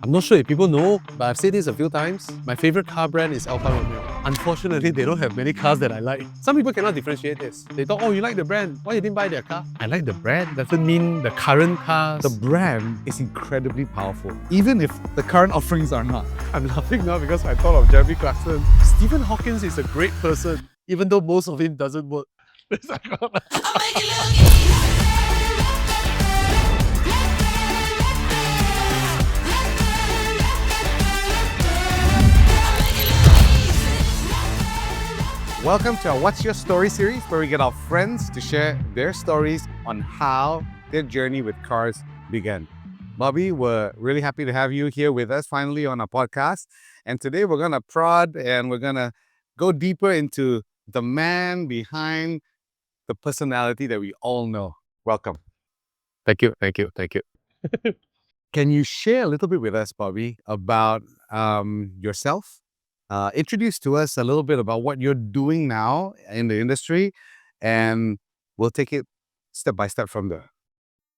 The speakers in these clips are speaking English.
I'm not sure if people know, but I've said this a few times. My favorite car brand is Alfa Romeo. Unfortunately, they don't have many cars that I like. Some people cannot differentiate this. They thought, oh, you like the brand, why you didn't buy their car? I like the brand, doesn't mean the current cars. The brand is incredibly powerful, even if the current offerings are not. I'm laughing now because I thought of Jeremy Clarkson. Stephen Hawkins is a great person, even though most of him doesn't work. Welcome to our What's Your Story series, where we get our friends to share their stories on how their journey with cars began. Bobby, we're really happy to have you here with us finally on our podcast. And today we're going to prod and we're going to go deeper into the man behind the personality that we all know. Welcome. Thank you. Can you share a little bit with us, Bobby, about yourself? Introduce to us a little bit about what you're doing now in the industry, and we'll take it step by step from there.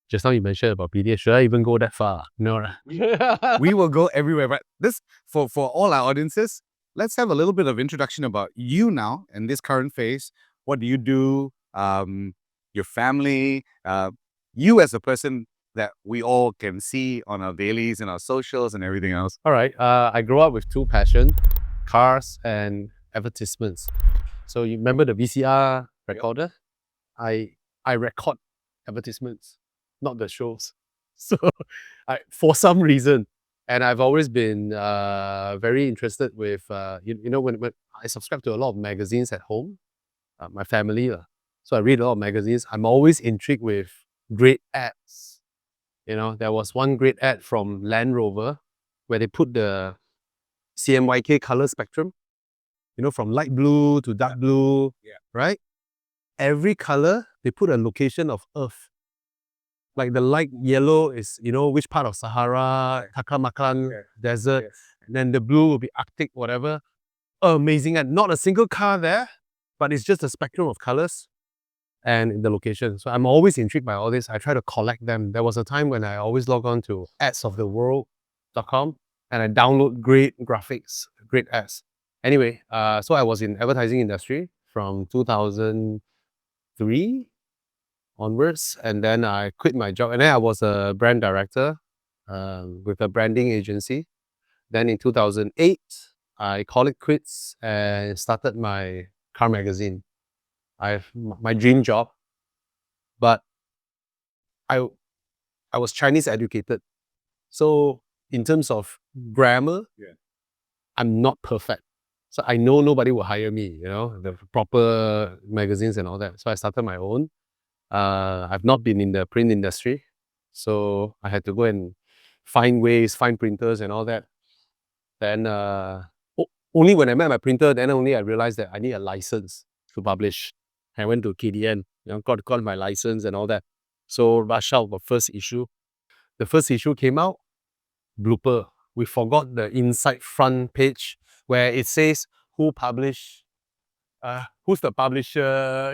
Just now you mentioned about PDA. Should I even go that far? No, right? We will go everywhere, but this for all our audiences, let's have a little bit of introduction about you now in this current phase. What do you do? Your family, you as a person that we all can see on our dailies and our socials and everything else. All right. I grew up with two passions, cars and advertisements. So you remember the VCR recorder? I record advertisements, not the shows. So for some reason, and I've always been very interested with, when I subscribe to a lot of magazines at home, my family. So I read a lot of magazines. I'm always intrigued with great ads. There was one great ad from Land Rover where they put the CMYK color spectrum, from light blue to dark blue, right? Every color, they put a location of Earth. Like the light yellow is, which part of Sahara, Taklamakan Desert, and then the blue will be Arctic, whatever. Amazing, and not a single car there, but it's just a spectrum of colors and the location. So I'm always intrigued by all this. I try to collect them. There was a time when I always log on to adsoftheworld.com and I download great graphics, great ads. Anyway, so I was in advertising industry from 2003 onwards, and then I quit my job. And then I was a brand director with a branding agency. Then in 2008, I called it quits and started my car magazine. I have my dream job, but I was Chinese educated. So in terms of grammar, I'm not perfect. So I know nobody will hire me, the proper magazines and all that. So I started my own. I've not been in the print industry. So I had to go and find printers and all that. Then only when I met my printer, then only I realized that I need a license to publish. I went to KDN, got my license and all that. So rush out the first issue. The first issue came out, blooper. We forgot the inside front page where it says who published, who's the publisher,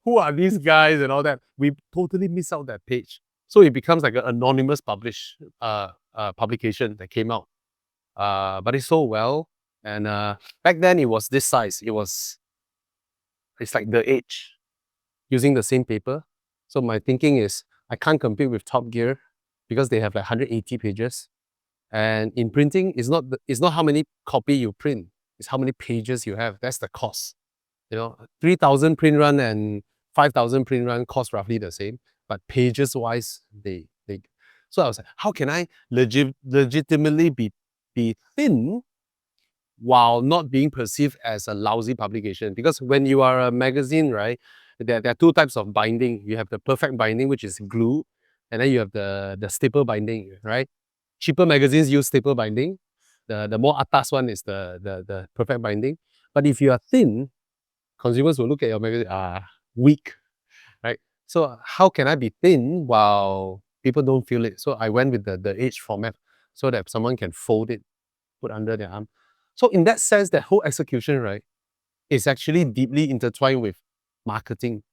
who are these guys and all that. We totally miss out that page. So it becomes like an anonymous publication that came out. But it sold well. And back then it was this size. It's like the Edge, using the same paper. So my thinking is, I can't compete with Top Gear because they have like 180 pages. And in printing, it's not how many copy you print, it's how many pages you have. That's the cost. 3,000 print run and 5,000 print run cost roughly the same, but pages wise, they. So I was like, how can I legitimately be thin while not being perceived as a lousy publication? Because when you are a magazine, right, there are two types of binding. You have the perfect binding, which is glue, and then you have the staple binding, right? Cheaper magazines use staple binding. The more atas one is the perfect binding. But if you are thin, consumers will look at your magazine, weak, right? So how can I be thin while people don't feel it? So I went with the Edge format so that someone can fold it, put under their arm. So in that sense, that whole execution, right, is actually deeply intertwined with marketing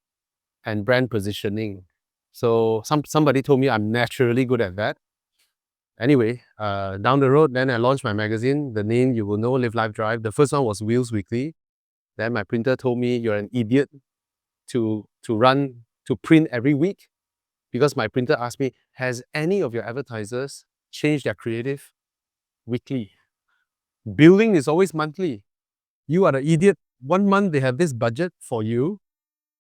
and brand positioning. So somebody told me I'm naturally good at that. Anyway, down the road, then I launched my magazine. The name you will know, Live Life Drive. The first one was Wheels Weekly. Then my printer told me, you're an idiot to print every week, because my printer asked me, has any of your advertisers changed their creative weekly? Billing is always monthly. You are the idiot. 1 month they have this budget for you,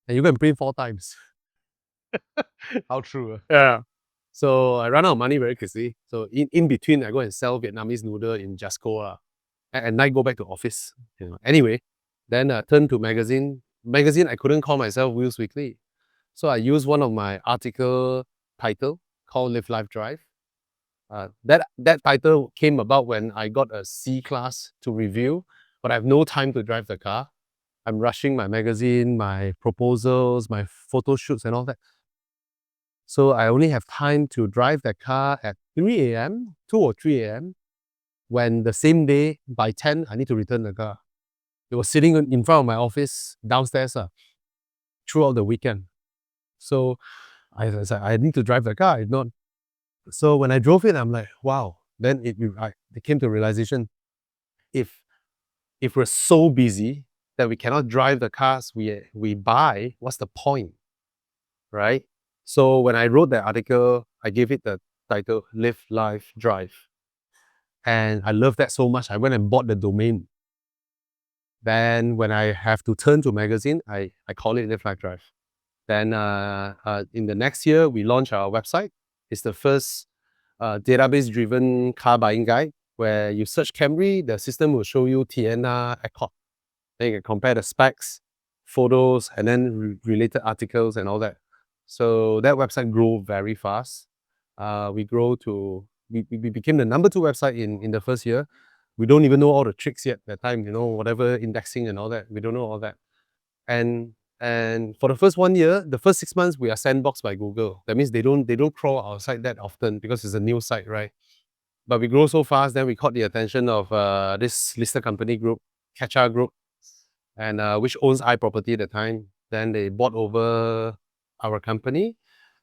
and you can print 4 times. How true. Yeah. So I run out of money very quickly. So in between, I go and sell Vietnamese noodle in Jasco. At night, go back to office. Anyway, then turn to magazine. Magazine, I couldn't call myself Wheels Weekly. So I used one of my article title called Live Life Drive. That title came about when I got a C class to review, but I have no time to drive the car. I'm rushing my magazine, my proposals, my photo shoots and all that. So I only have time to drive that car at 3 a.m., 2 or 3 a.m., when the same day, by 10, I need to return the car. It was sitting in front of my office downstairs throughout the weekend. So I was like, I need to drive the car. If not, so when I drove it, I'm like, wow. Then it came to a realization, if we're so busy that we cannot drive the cars we buy, what's the point, right? So when I wrote that article, I gave it the title Live Life Drive. And I love that so much, I went and bought the domain. Then when I have to turn to magazine, I call it Live Life Drive. Then in the next year, we launch our website. It's the first database-driven car buying guide, where you search Camry, the system will show you Tiana, Accord. Then you can compare the specs, photos, and then related articles and all that. So that website grew very fast. We became the number 2 website in the first year. We don't even know all the tricks yet that time, whatever indexing and all that. We don't know all that. And for the first 1 year, the first 6 months, we are sandboxed by Google. That means they don't crawl our site that often because it's a new site, right? But we grow so fast, then we caught the attention of this listed company group, Catcha Group, and which owns iProperty at the time. Then they bought over our company,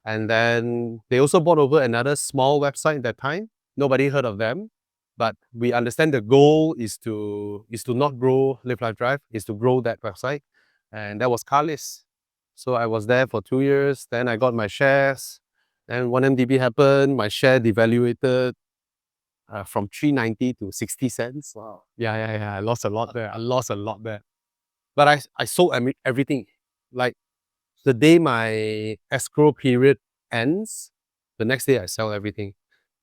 and then they also bought over another small website at that time. Nobody heard of them, but we understand the goal is to not grow Live Life Drive, is to grow that website, and that was Carlis. So I was there for 2 years. Then I got my shares. Then 1MDB happened. My share devaluated from 390 to 60 cents. Wow. Yeah. I lost a lot there. But I sold everything. Like the day my escrow period ends, the next day I sell everything.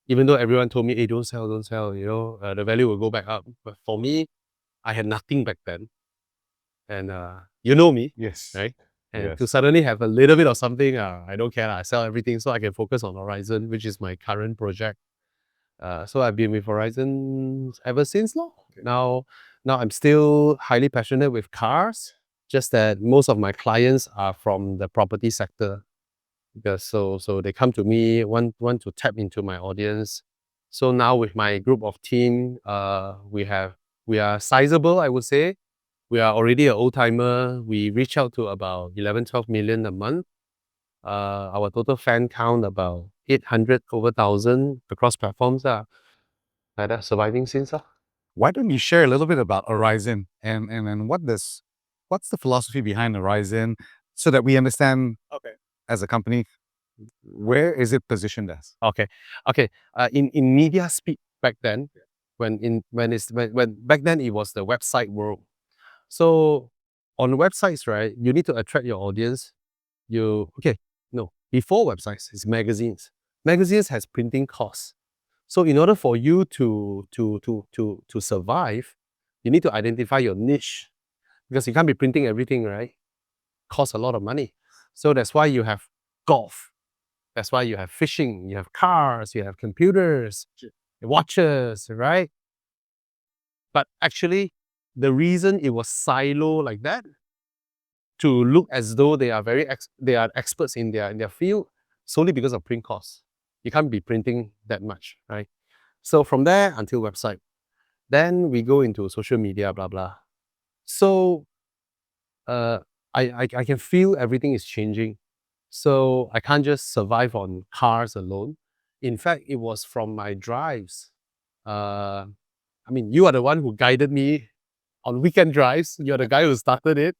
Even though everyone told me, hey, don't sell, the value will go back up. But for me, I had nothing back then. And you know me, Yes. right? And Yes. to suddenly have a little bit of something, I don't care. I sell everything so I can focus on Aurizn, which is my current project. So I've been with Aurizn ever since. Now I'm still highly passionate with cars, just that most of my clients are from the property sector. Because so they come to me, want to tap into my audience. So now with my group of team, we are sizable, I would say. We are already an old timer. We reach out to about 11, 12 million a month. Our total fan count about 800 over 1,000 across platforms. Like that, surviving since. Why don't you share a little bit about Aurizn and what's the philosophy behind Aurizn, so that we understand, Okay. as a company, where is it positioned as? Okay. In media speak back then, when back then it was the website world. So on websites, right, you need to attract your audience. Before websites, it's magazines. Magazines has printing costs. So in order for you to survive, you need to identify your niche, because you can't be printing everything, right? Costs a lot of money. So that's why you have golf. That's why you have fishing, you have cars, you have computers, watches, right? But actually, the reason it was silo like that, to look as though they are they are experts in their field, solely because of print costs. You can't be printing that much, right? So from there until website, then we go into social media, blah blah. So I can feel everything is changing. So I can't just survive on cars alone. In fact, it was from my drives. I mean, you are the one who guided me on weekend drives. You're the guy who started it.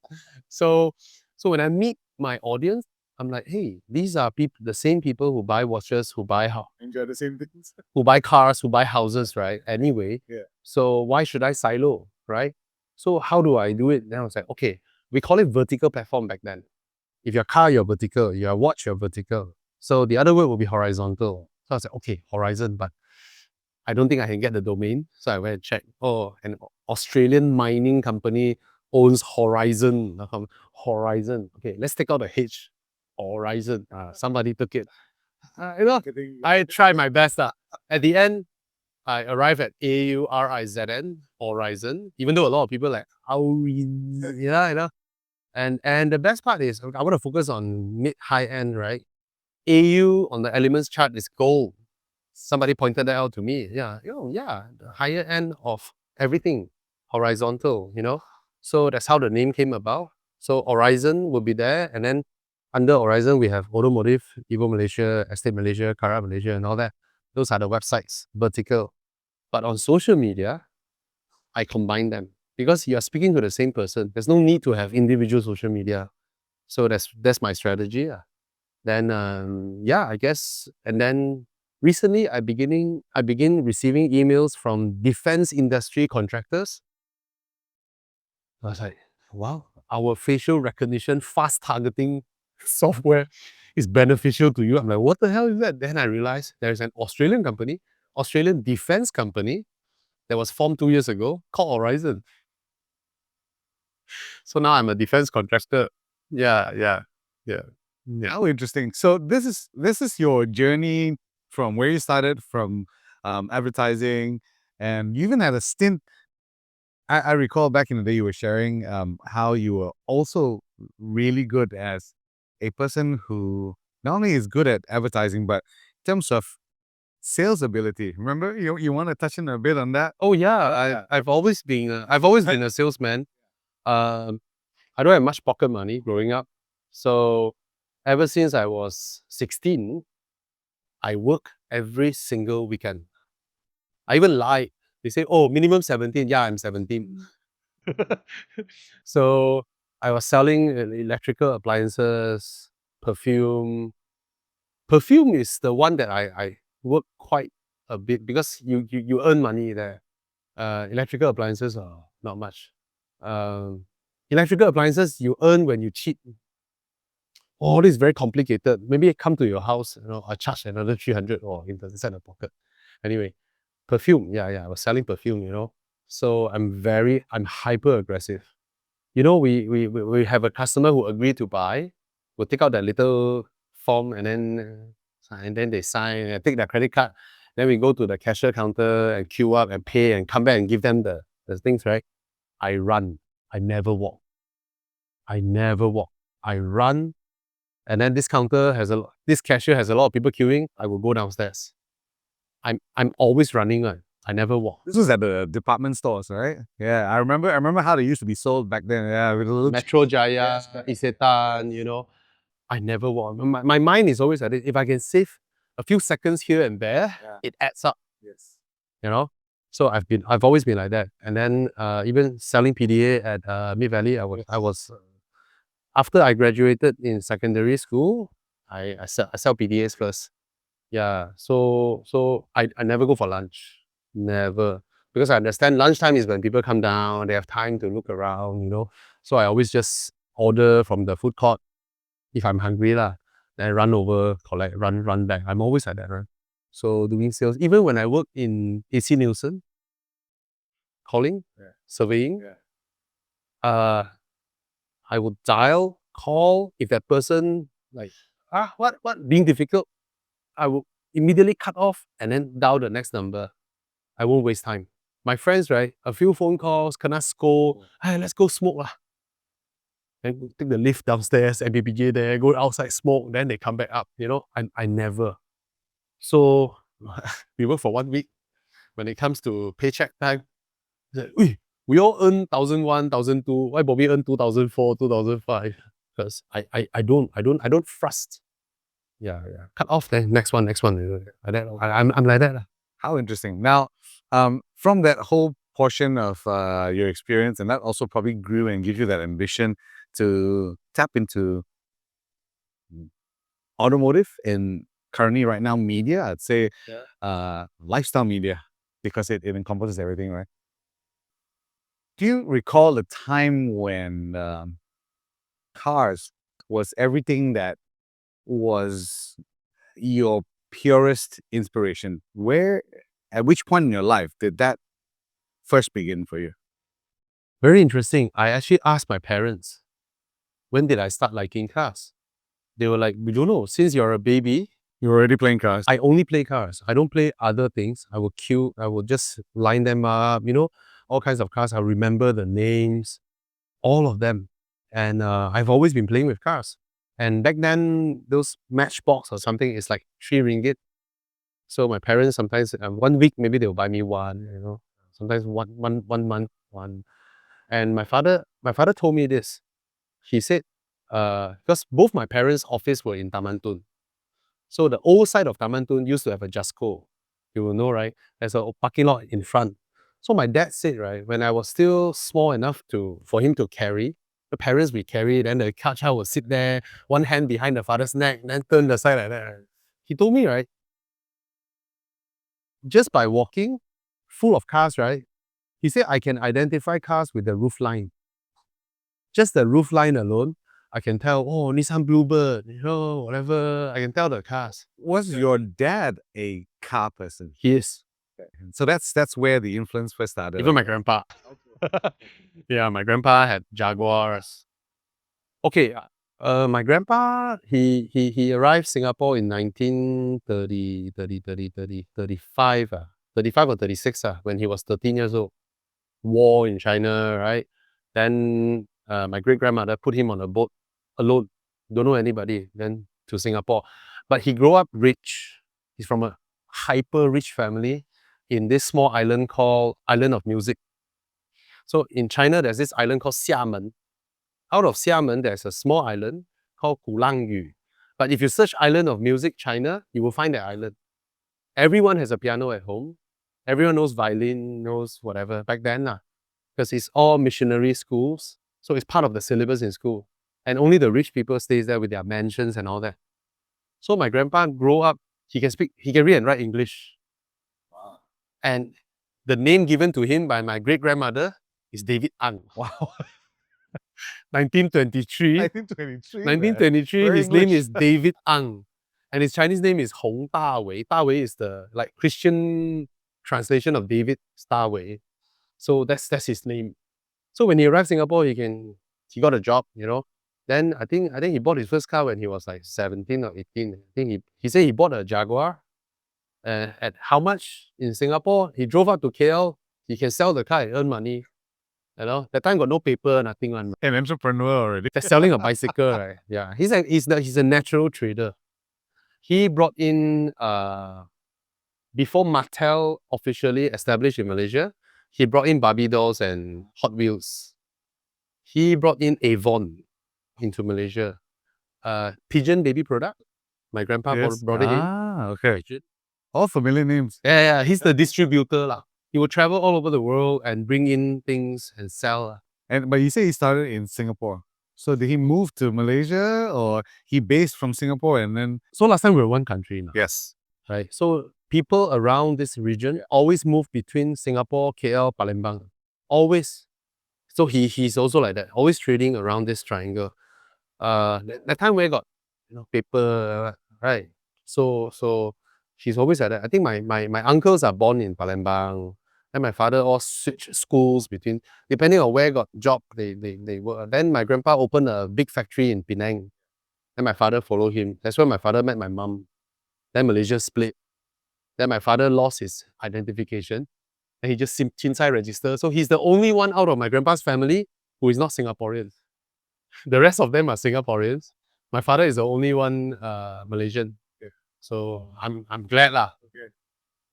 So, so when I meet my audience, I'm like, hey, these are the same people who buy watches, who buy Enjoy the same things. who buy cars, who buy houses, right? Anyway, Yeah. so why should I silo, right? So how do I do it? Then I was like, okay, we call it vertical platform back then. If you're car, you're vertical. You're watch, you're vertical. So the other word will be horizontal. So I was like, okay, Aurizn, but I don't think I can get the domain. So I went and checked. Oh, an Australian mining company owns Aurizn. Aurizn. Okay, let's take out the H. Aurizn. Somebody took it. I tried my best. At the end, I arrived at Aurizn, Aurizn, even though a lot of people like Aurizn, And the best part is I want to focus on mid-high end, right? AU on the elements chart is gold. Somebody pointed that out to me. Yeah, the higher end of everything, horizontal, So that's how the name came about. So Aurizn will be there, and then under Aurizn we have Automotive, Evo Malaysia, Estate Malaysia, Kara Malaysia, and all that. Those are the websites, vertical. But on social media, I combine them because you are speaking to the same person. There's no need to have individual social media. So that's my strategy. Then I guess, and then recently I begin receiving emails from defense industry contractors. I was like, wow, our facial recognition fast targeting software is beneficial to you. I'm like, what the hell is that? Then I realized there's an Australian defense company that was formed 2 years ago called Aurizn. So now I'm a defense contractor. Yeah. Oh, interesting. So this is your journey from where you started from advertising, and you even had a stint. I recall back in the day you were sharing how you were also really good as a person who not only is good at advertising, but in terms of sales ability. Remember, you want to touch in a bit on that? Oh yeah, I've always been a salesman. Um, I don't have much pocket money growing up, so ever since I was 16, I work every single weekend. I even lied. They say, "Oh, minimum 17." Yeah, I'm 17. So I was selling electrical appliances, perfume. Perfume is the one that I work quite a bit because you earn money there. Electrical appliances are not much. Um, Electrical appliances you earn when you cheat. Oh, this is very complicated. Maybe I come to your house, I charge another 300 or inside the pocket. Anyway, perfume. Yeah, I was selling perfume. So I'm hyper aggressive. We have a customer who agreed to buy. We'll take out that little form and then they sign and take their credit card. Then we go to the cashier counter and queue up and pay and come back and give them the things, right? I run. I never walk. I never walk. I run. And then this cashier has a lot of people queuing. I will go downstairs. I'm always running. I never walk. This was at the department stores, right? Yeah, I remember how they used to be sold back then. Yeah, with a little Metro Jaya, Isetan, I never walk. My mind is always at it. If I can save a few seconds here and there, it adds up. Yes. You know. So I've always been like that. And then even selling PDA at Mid Valley, I was after I graduated in secondary school, I sell PDAs first. Yeah. So I never go for lunch. Never. Because I understand lunchtime is when people come down, they have time to look around. So I always just order from the food court if I'm hungry lah. Then run over, collect, run back. I'm always like that, right? So doing sales, even when I work in AC Nielsen, calling, surveying, uh, I would dial, call. If that person what being difficult, I will immediately cut off and then dial the next number. I won't waste time. My friends, right? A few phone calls, kena scold. Hey, let's go smoke lah. Then take the lift downstairs, MBPJ there, go outside smoke, then they come back up. I never. So we work for 1 week. When it comes to paycheck time, it's like, we all earn 1,001, 1,002. Why Bobby earn 2,004, 2,005? Because I don't thrust. Yeah. Cut off, then next one. Like that. I'm like that. How interesting. Now, from that whole portion of your experience, and that also probably grew and gives you that ambition to tap into automotive and currently right now media, I'd say lifestyle media, because it encompasses everything, right? Do you recall the time when cars was everything that was your purest inspiration? At which point in your life did that first begin for you? Very interesting. I actually asked my parents, when did I start liking cars? They were like, we don't know. Since you're a baby, You're already playing cars. I only play cars. I don't play other things. I will just line them up, all kinds of cars. I remember the names, all of them. And I've always been playing with cars. And back then, those Matchbox or something is like 3 ringgit. So my parents sometimes, 1 week, maybe they'll buy me one, sometimes one month, one. And my father told me this. He said, because both my parents' office were in Taman Tun. So the old side of Taman Tun used to have a Jasco. You will know, right? There's a parking lot in front. So my dad said, right, when I was still small enough for him to carry, the parents will carry, then the child will sit there, one hand behind the father's neck, then turn the side like that. Right? He told me, right, just by walking, full of cars, right? He said I can identify cars with the roof line. Just the roof line alone, I can tell, oh, Nissan Bluebird, whatever. I can tell the cars. Was your dad a car person? He is. So that's where the influence first started. Even my grandpa. Yeah, my grandpa had Jaguars. Okay, my grandpa, he arrived Singapore in 1930, 35, 35 or 36, when he was 13 years old. War in China, right? Then my great-grandmother put him on a boat alone, don't know anybody, then to Singapore. But he grew up rich. He's from a hyper-rich family in this small island called Island of Music. So in China, there's this island called Xiamen. Out of Xiamen, there's a small island called Gulangyu. But if you search Island of Music, China, you will find that island. Everyone has a piano at home. Everyone knows violin, knows whatever back then, because it's all missionary schools. So it's part of the syllabus in school. And only the rich people stays there with their mansions and all that. So my grandpa grew up, he can read and write English. Wow. And the name given to him by my great-grandmother is David Ang. Wow. 1923. 1923, his name is David Ang. And his Chinese name is Hong Da Wei. Da Wei is the Christian translation of David Star Wei. So that's his name. So when he arrived Singapore, he got a job, Then I think he bought his first car when he was like 17 or 18. I think he said he bought a Jaguar. At how much in Singapore? He drove up to KL. He can sell the car and earn money. That time got no paper, nothing on. An entrepreneur already. They're selling a bicycle, right? Yeah, he's a natural trader. He brought in before Mattel officially established in Malaysia, he brought in Barbie dolls and Hot Wheels. He brought in Avon into Malaysia. Pigeon baby product. My grandpa brought it in. Okay. All familiar names. Yeah, he's the distributor lah. He will travel all over the world and bring in things and sell. But you say he started in Singapore. So did he move to Malaysia, or he based from Singapore and then? So last time we were one country now. Yes. Right. So people around this region always move between Singapore, KL, Palembang. Always. So he's also like that. Always trading around this triangle. That time where got paper, right? So he's always like that. I think my uncles are born in Palembang. And my father all switch schools between, depending on where got job, they work. Then my grandpa opened a big factory in Penang. Then my father followed him. That's where my father met my mom. Then Malaysia split. Then my father lost his identification. And he just Chinsai register. So he's the only one out of my grandpa's family who is not Singaporean. The rest of them are Singaporeans. My father is the only one Malaysian. So I'm glad lah.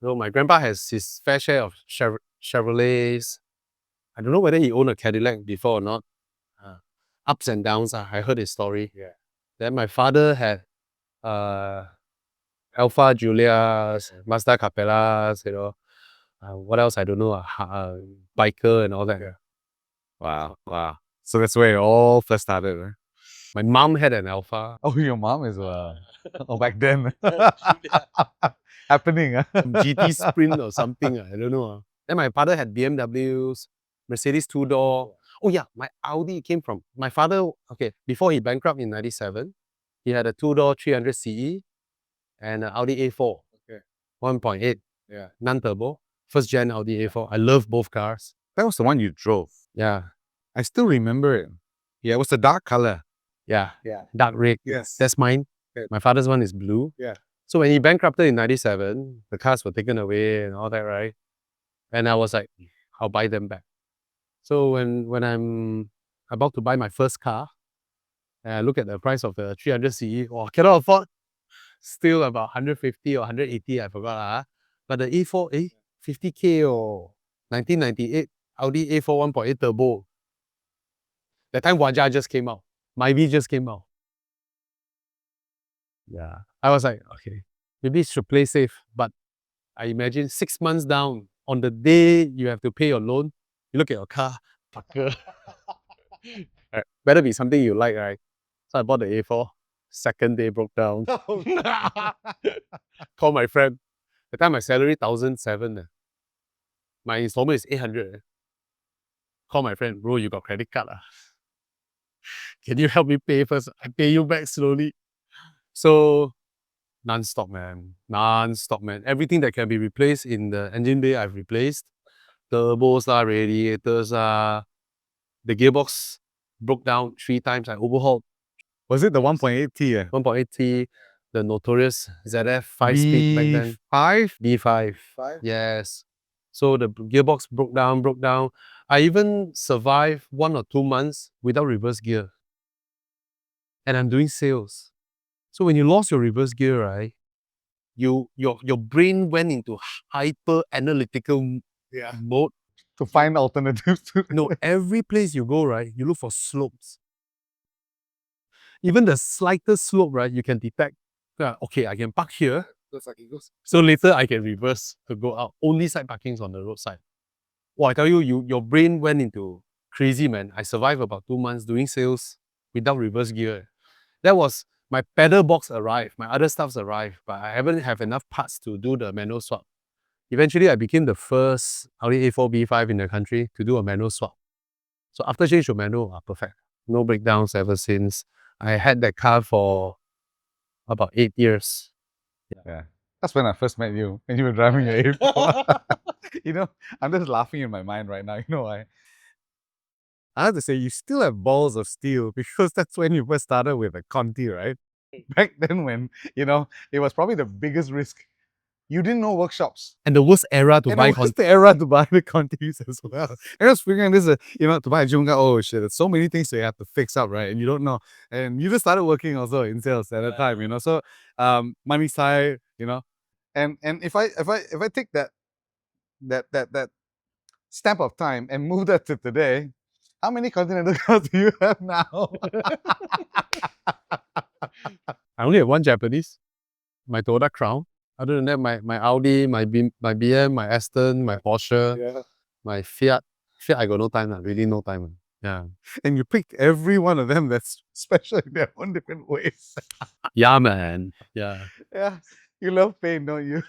So my grandpa has his fair share of Chevrolets. I don't know whether he owned a Cadillac before or not. Ups and downs. I heard his story. Yeah. Then my father had Alfa Julias, Mazda Capellas, what else I don't know, biker and all that. Wow, wow. So that's where it all first started, right? My mom had an Alfa. Oh, your mom as well. Oh, back then. Happening, huh? GT Sprint or something, I don't know. Then my father had BMWs, Mercedes two-door. Oh yeah, my Audi came from my father. Okay, before he bankrupt in 97, he had a two-door 300 CE and an Audi A4. Okay. 1.8. Yeah. Non-turbo. First gen Audi A4. I love both cars. That was the one you drove. Yeah. I still remember it. Yeah, it was a dark color. Yeah. Yeah. Dark red. Yes. That's mine. Okay. My father's one is blue. Yeah. So when he bankrupted in 97, the cars were taken away and all that, right? And I was like, I'll buy them back. So when I'm about to buy my first car, and I look at the price of the 300 CE, oh, cannot afford. Still about 150 or 180, I forgot. But the A4, 50K or 1998 Audi A4 1.8 turbo. That time Waja just came out. Myvi just came out. Yeah. I was like, okay, maybe should play safe. But I imagine 6 months down, on the day you have to pay your loan, you look at your car, fucker. Better be something you like, right? So I bought the A4. Second day broke down. Call my friend. That time my salary 1,700. My installment is 800. Call my friend, bro, you got credit card? Can you help me pay first? I pay you back slowly. So non-stop, man. Non-stop, man. Everything that can be replaced in the engine bay, I've replaced. Turbos, radiators, the gearbox broke down 3 times. I overhauled. Was it the 1.8T? 1.8T, the notorious ZF 5-speed back then. B5? B5. Yes. So the gearbox broke down. I even survived 1 or 2 months without reverse gear. And I'm doing sales. So when you lost your reverse gear, right, your brain went into hyper analytical mode. To find alternatives to No, every place you go, right, you look for slopes. Even the slightest slope, right, you can detect. Okay, I can park here. So later I can reverse to go out. Only side parkings on the roadside. Well, I tell you, your brain went into crazy, man. I survived about 2 months doing sales without reverse gear. That was my pedal box arrived. My other stuff's arrived, but I haven't have enough parts to do the manual swap. Eventually, I became the first Audi A4 B5 in the country to do a manual swap. So after change to manual, perfect. No breakdowns ever since. I had that car for about 8 years. Yeah. That's when I first met you, when you were driving your A4. You know, I'm just laughing in my mind right now. You know why? I have to say, you still have balls of steel because that's when you first started with a Conti, right? Back then when, it was probably the biggest risk. You didn't know workshops. And the worst era to buy Conti. What's the era to buy the Contis as well? I was figuring this, to buy a Junga, oh shit, there's so many things that you have to fix up, right? And you don't know. And you just started working also in sales at that time, So, money side, and if I take that stamp of time and move that to today, how many Continental cars do you have now? I only have one Japanese, my Toyota Crown. Other than that, my Audi, my BM, my Aston, my Porsche, my Fiat. Fiat, I got no time, really no time. Yeah. And you picked every one of them that's special in their own different ways. Yeah, man. Yeah. Yeah. You love pain, don't you?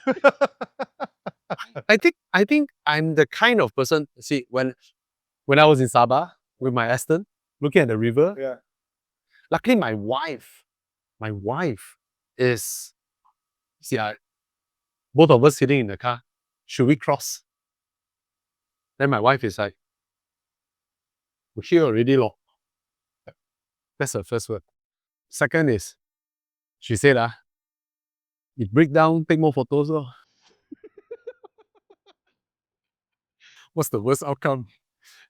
I think I'm the kind of person, see, when I was in Sabah with my Aston, looking at the river, luckily my wife is, both of us sitting in the car, should we cross? Then my wife is like, we're here already, lor. That's her first word. Second is, she said, if break down, take more photos, lor. What's the worst outcome?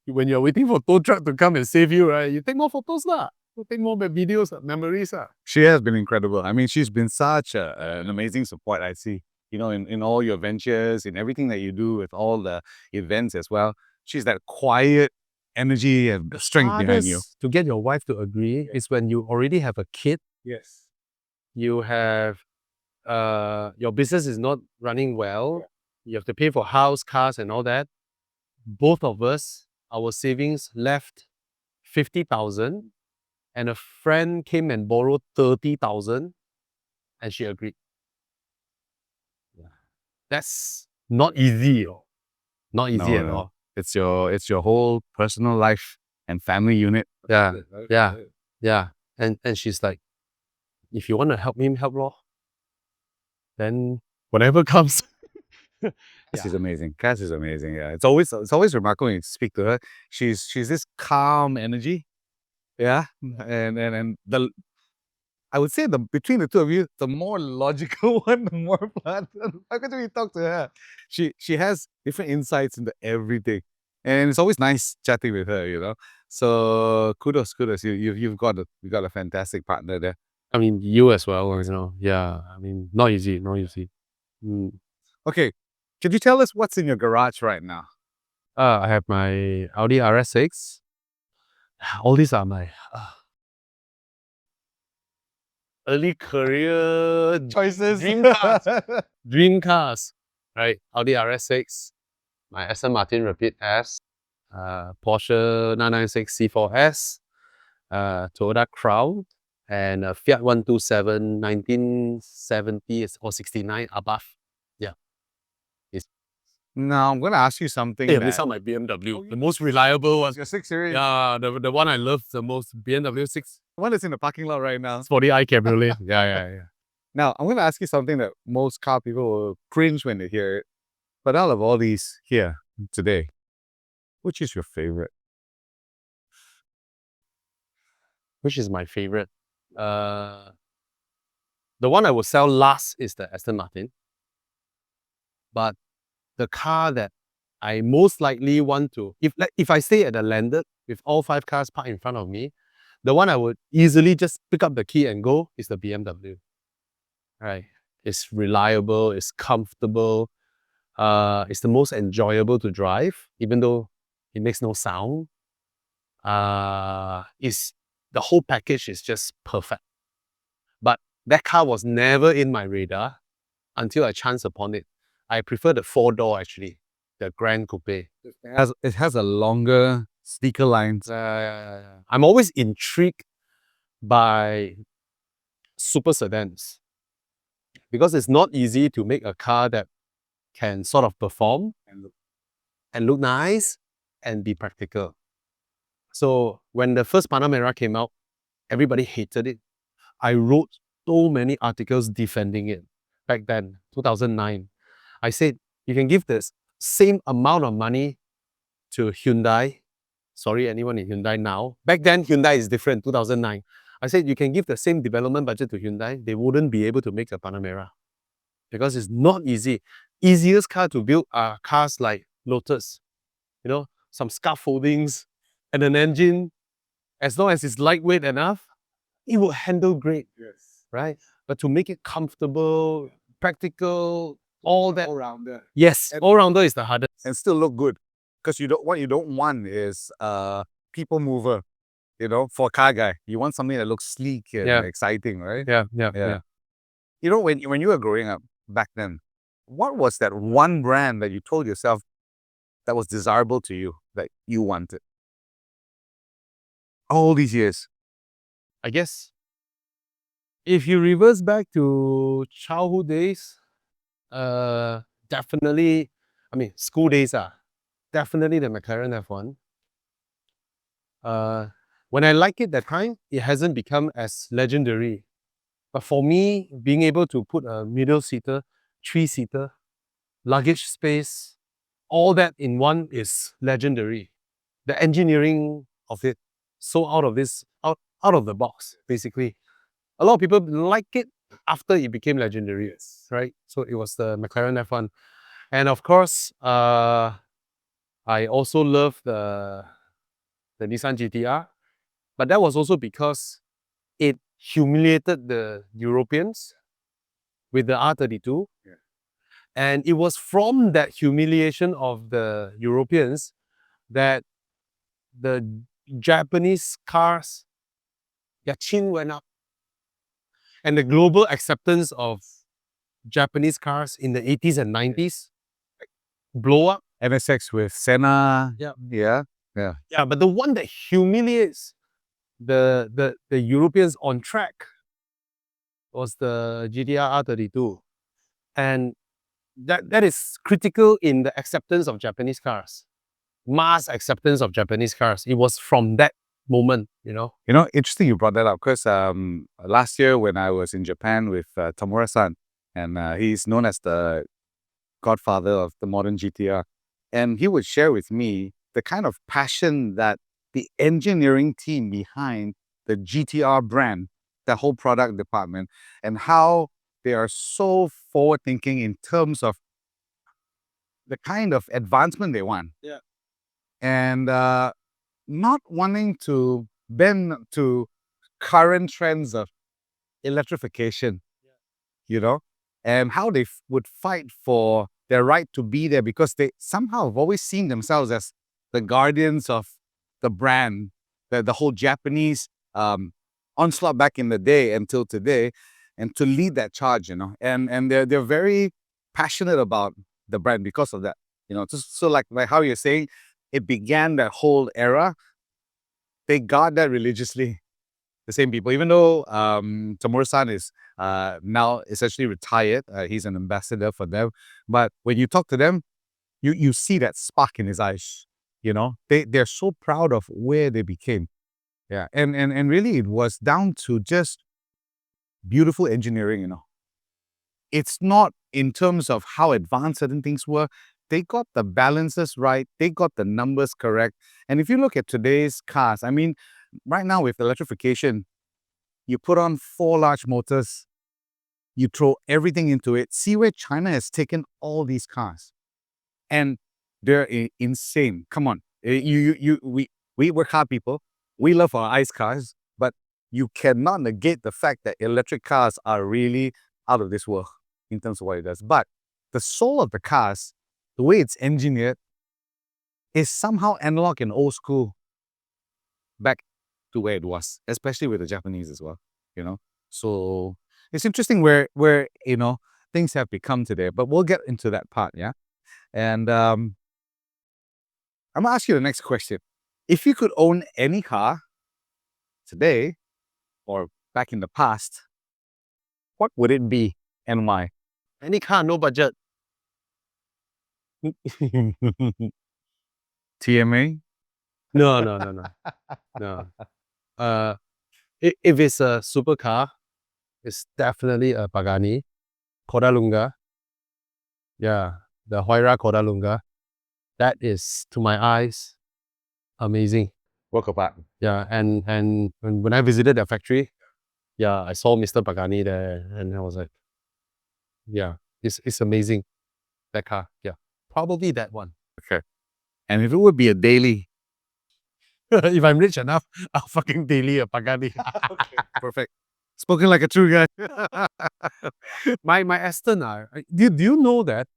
When you're waiting for tow truck to come and save you, right? You take more photos, lah. You take more videos, memories, lah. She has been incredible. I mean, she's been such an amazing support, I see. In all your ventures, in everything that you do with all the events as well. She's that quiet energy and strength behind you. To get your wife to agree is when you already have a kid. Yes. you have your business is not running well, you have to pay for house, cars and all that. Both of us, our savings left 50,000 and a friend came and borrowed 30,000 and she agreed. That's not easy. Not easy No, at no. all. It's your whole personal life and family unit. Yeah, yeah, yeah. And she's like, if you want to help me, help lor. Then whatever comes. Cass is amazing. Cass is amazing. Yeah, it's always remarkable when you speak to her. She's this calm energy. Yeah, and the I would say between the two of you, the more logical one, the more planned. How could we talk to her? She has different insights into everything, and it's always nice chatting with her. You know, so kudos. You've got a fantastic partner there. I mean, you as well, you know. Yeah, I mean, not easy, not easy. Okay, could you tell us what's in your garage right now? I have my Audi RS6. All these are my early career Choices. dream cars. Dream cars, right? Audi RS6, my Aston Martin Rapid S, Porsche 996 C4S, Toyota Crown, and a Fiat 127 1970 or 69 above. Yeah. Now I'm gonna ask you something. Hey, this is my BMW, the most reliable one. Your 6 Series. Yeah, the one I love the most, BMW 6. The one that's in the parking lot right now. Sporty I Cabriolet. Yeah. Now, I'm going to ask you something that most car people will cringe when they hear it. But out of all these here today, which is your favorite? Which is my favorite? The one I will sell last is the Aston Martin. But the car that I most likely want to, if I stay at the landed with all 5 cars parked in front of me, the one I would easily just pick up the key and go is the BMW. Right? It's reliable, it's comfortable, it's the most enjoyable to drive, even though it makes no sound. It's the whole package is just perfect. But that car was never in my radar until I chanced upon it. I prefer the 4-door actually, the Grand Coupe. It has a longer, sleeker lines. I'm always intrigued by super sedans because it's not easy to make a car that can sort of perform and look nice and be practical. So when the first Panamera came out, everybody hated it. I wrote so many articles defending it back then, 2009. I said, you can give the same amount of money to Hyundai. Sorry, anyone in Hyundai now. Back then, Hyundai is different, 2009. I said, you can give the same development budget to Hyundai, they wouldn't be able to make a Panamera because it's not easy. Easiest car to build are cars like Lotus. You know, some scaffoldings and an engine. As long as it's lightweight enough, it will handle great. Yes. Right? But to make it comfortable, practical, all that. All-rounder. Yes, all-rounder is the hardest. And still look good. Because what you don't want is people mover, you know, for a car guy. You want something that looks sleek and exciting, right? Yeah. You know, when you were growing up back then, what was that one brand that you told yourself that was desirable to you, that you wanted? All these years. I guess if you reverse back to childhood days, definitely, I mean, school days are definitely the McLaren F1. When I like it that time, it hasn't become as legendary. But for me, being able to put a middle seater, 3-seater, luggage space, all that in one is legendary. The engineering of it, so out of the box, basically. A lot of people like it after it became legendary, right? So it was the McLaren F1. And of course, I also love the Nissan GTR. But that was also because it humiliated the Europeans with the R32. Yeah. And it was from that humiliation of the Europeans that the Japanese cars, their chin went up. and the global acceptance of Japanese cars in the 80s and 90s blow up. NSX with Senna. Yeah. Yeah. Yeah, but the one that humiliates the Europeans on track was the GTR R32. And that is critical in the acceptance of Japanese cars. Mass acceptance of Japanese cars. It was from that moment, you know. You know, interesting you brought that up because last year when I was in Japan with Tamura-san, and he's known as the godfather of the modern GTR, and he would share with me the kind of passion that the engineering team behind the GTR brand, the whole product department, and how they are so forward-thinking in terms of the kind of advancement they want. Yeah. And not wanting to bend to current trends of electrification, you know, and how they would fight for their right to be there because they somehow have always seen themselves as the guardians of the brand, the whole Japanese onslaught back in the day until today, and to lead that charge, you know, and they're very passionate about the brand because of that, you know. Just so like how you're saying, it began that whole era. They guard that religiously. The same people, even though Tamura-san is now essentially retired, he's an ambassador for them. But when you talk to them, you see that spark in his eyes. You know, they're so proud of where they became. Yeah, and really it was down to just beautiful engineering. You know, it's not in terms of how advanced certain things were. They got the balances right. They got the numbers correct. And if you look at today's cars, I mean, right now with electrification, you put on 4 large motors, you throw everything into it. See where China has taken all these cars, and they're insane. Come on, we work hard, people. We love our ICE cars, but you cannot negate the fact that electric cars are really out of this world in terms of what it does. But the soul of the cars, the way it's engineered, is somehow analog and old school back to where it was, especially with the Japanese as well, you know. So it's interesting where you know things have become today, but we'll get into that part, yeah. And I'm gonna ask you the next question: if you could own any car today or back in the past, what would it be and why? Any car, no budget. TMA? No, no, no, no. No. If it's a supercar, it's definitely a Pagani, Codalunga. Yeah, the Huayra Codalunga. That is, to my eyes, amazing. Work apart. Yeah, and when I visited their factory, yeah, I saw Mr. Pagani there, and I was like, yeah, it's amazing, that car. Yeah, probably that one. Okay. And if it would be a daily, If I'm rich enough, I'll fucking daily a Pagani. okay, perfect. Spoken like a true guy. my Aston, do you know that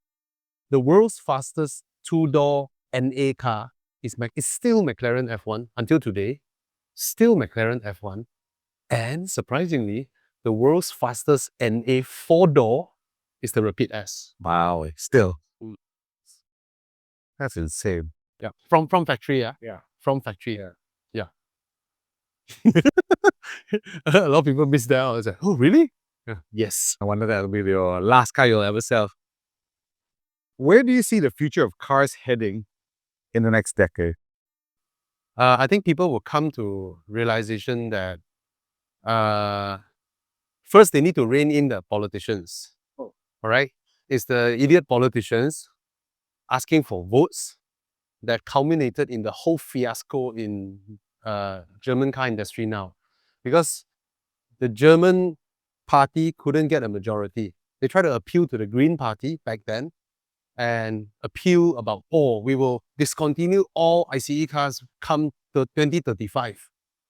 the world's fastest two-door NA car is still McLaren F1 until today? Still McLaren F1. And surprisingly, the world's fastest NA four-door is the Rapid S. Wow, still. That's insane. Yeah, from factory, yeah. Yeah. From factory. Yeah. Yeah. A lot of people miss that. I was like, oh, really? Yeah. Yes. I wonder that'll be your last car you'll ever sell. Where do you see the future of cars heading in the next decade? I think people will come to realization that first they need to rein in the politicians. Oh. All right? It's the idiot politicians asking for votes that culminated in the whole fiasco in German car industry now. Because the German party couldn't get a majority. They tried to appeal to the Green Party back then and appeal about, oh, we will discontinue all ICE cars come to 2035,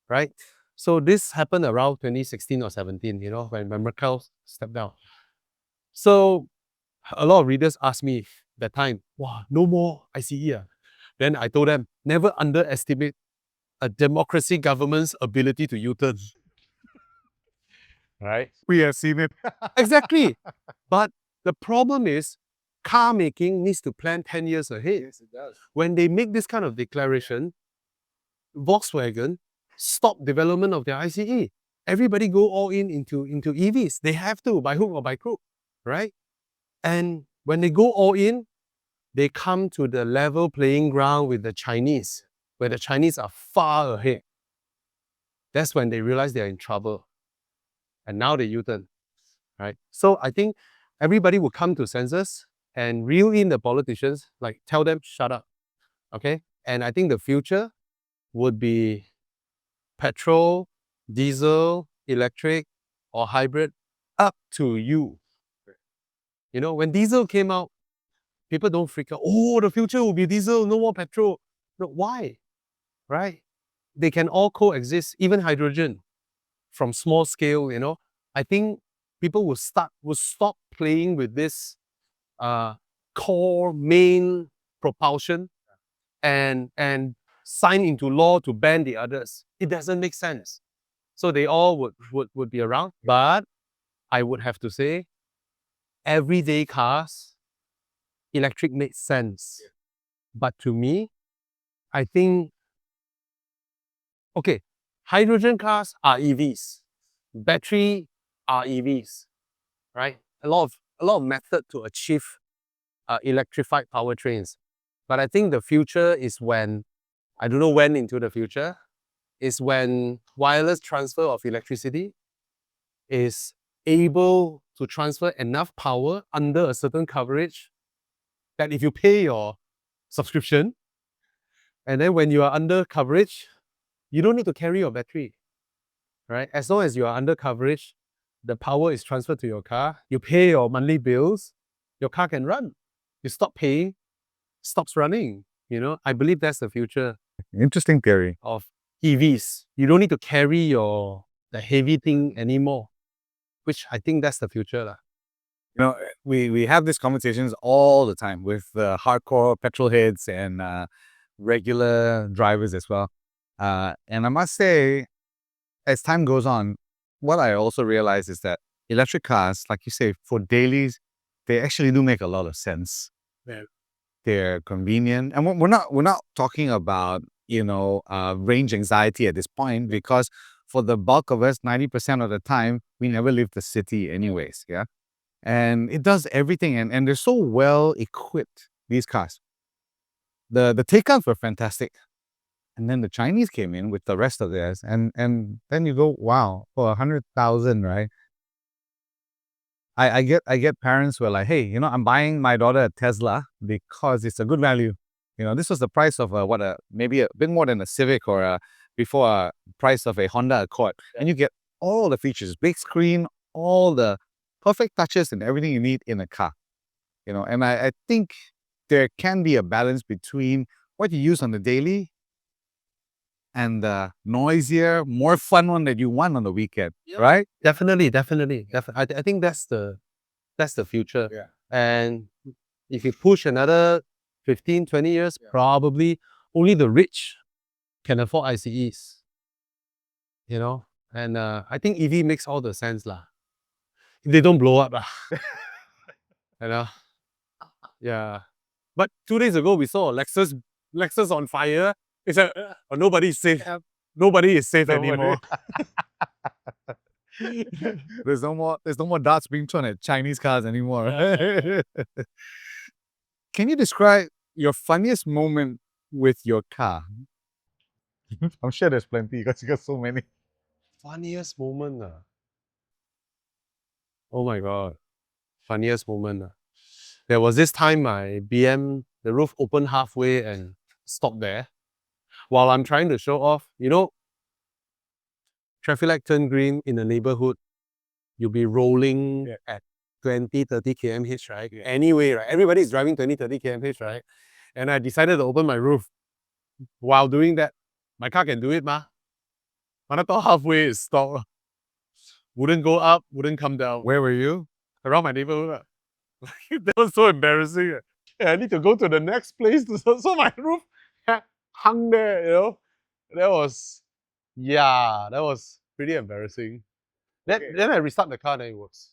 right? So this happened around 2016 or 17, you know, when Merkel stepped down. So a lot of readers asked me that time, wow, no more ICE. Then I told them, never underestimate a democracy government's ability to U-turn. right? We have seen it. Exactly. But the problem is, car making needs to plan 10 years ahead. Yes, it does. When they make this kind of declaration, Volkswagen stop development of their ICE. Everybody go all into EVs. They have to, by hook or by crook, right? And when they go all in, they come to the level playing ground with the Chinese, where the Chinese are far ahead. That's when they realize they're in trouble. And now they U-turn, right? So I think everybody will come to senses and reel in the politicians, like tell them, shut up, okay? And I think the future would be petrol, diesel, electric, or hybrid, up to you. You know, when diesel came out, people don't freak out. Oh, the future will be diesel, no more petrol. No, why? Right? They can all coexist, even hydrogen, from small scale, you know. I think people will stop playing with this core main propulsion and sign into law to ban the others. It doesn't make sense. So they all would be around. But I would have to say, everyday cars, electric makes sense. But to me, I think, okay, hydrogen cars are EVs. Battery are EVs, right? A lot of method to achieve electrified powertrains. But I think the future is when, I don't know when into the future, is when wireless transfer of electricity is able to transfer enough power under a certain coverage that if you pay your subscription, and then when you are under coverage, you don't need to carry your battery, right? As long as you are under coverage, the power is transferred to your car, you pay your monthly bills, your car can run. You stop paying, stops running. You know, I believe that's the future Interesting theory. of EVs. You don't need to carry the heavy thing anymore, which I think that's the future lah. You know, we have these conversations all the time with hardcore petrolheads and regular drivers as well. And I must say, as time goes on, what I also realize is that electric cars, like you say, for dailies, they actually do make a lot of sense. Yeah. They're convenient, and we're not talking about range anxiety at this point, because for the bulk of us, 90% of the time, we never leave the city anyways. Yeah. And it does everything, and they're so well equipped, these cars. The takeouts were fantastic. And then the Chinese came in with the rest of theirs, and then you go, wow, for 100,000, right? I get parents who are like, hey, I'm buying my daughter a Tesla because it's a good value. This was the price of maybe a bit more than a Civic, or before a price of a Honda Accord, and you get all the features, big screen, all the perfect touches and everything you need in a car. And I think there can be a balance between what you use on the daily and the noisier, more fun one that you want on the weekend, right? Definitely. I think that's the future. Yeah. And if you push another 15, 20 years, probably only the rich can afford ICEs. And I think EV makes all the sense lah. If they don't blow up lah. Yeah. But 2 days ago we saw a Lexus on fire. It's like nobody is safe. Nobody is safe anymore. There's no more darts being thrown at Chinese cars anymore. Can you describe your funniest moment with your car? I'm sure there's plenty because you got so many. Funniest moment oh my god. Funniest moment There was this time my BM, the roof opened halfway and stopped there. While I'm trying to show off, traffic light turn green in the neighborhood, you'll be rolling at 20, 30 km/h, right? Anyway, right? Everybody's driving 20, 30 km/h, right? And I decided to open my roof. While doing that, my car can do it, ma. When I thought halfway is stopped. Wouldn't go up, wouldn't come down. Where were you? Around my neighborhood. That was so embarrassing. I need to go to the next place so my roof hung there, That was pretty embarrassing. Then I restart the car, then it works.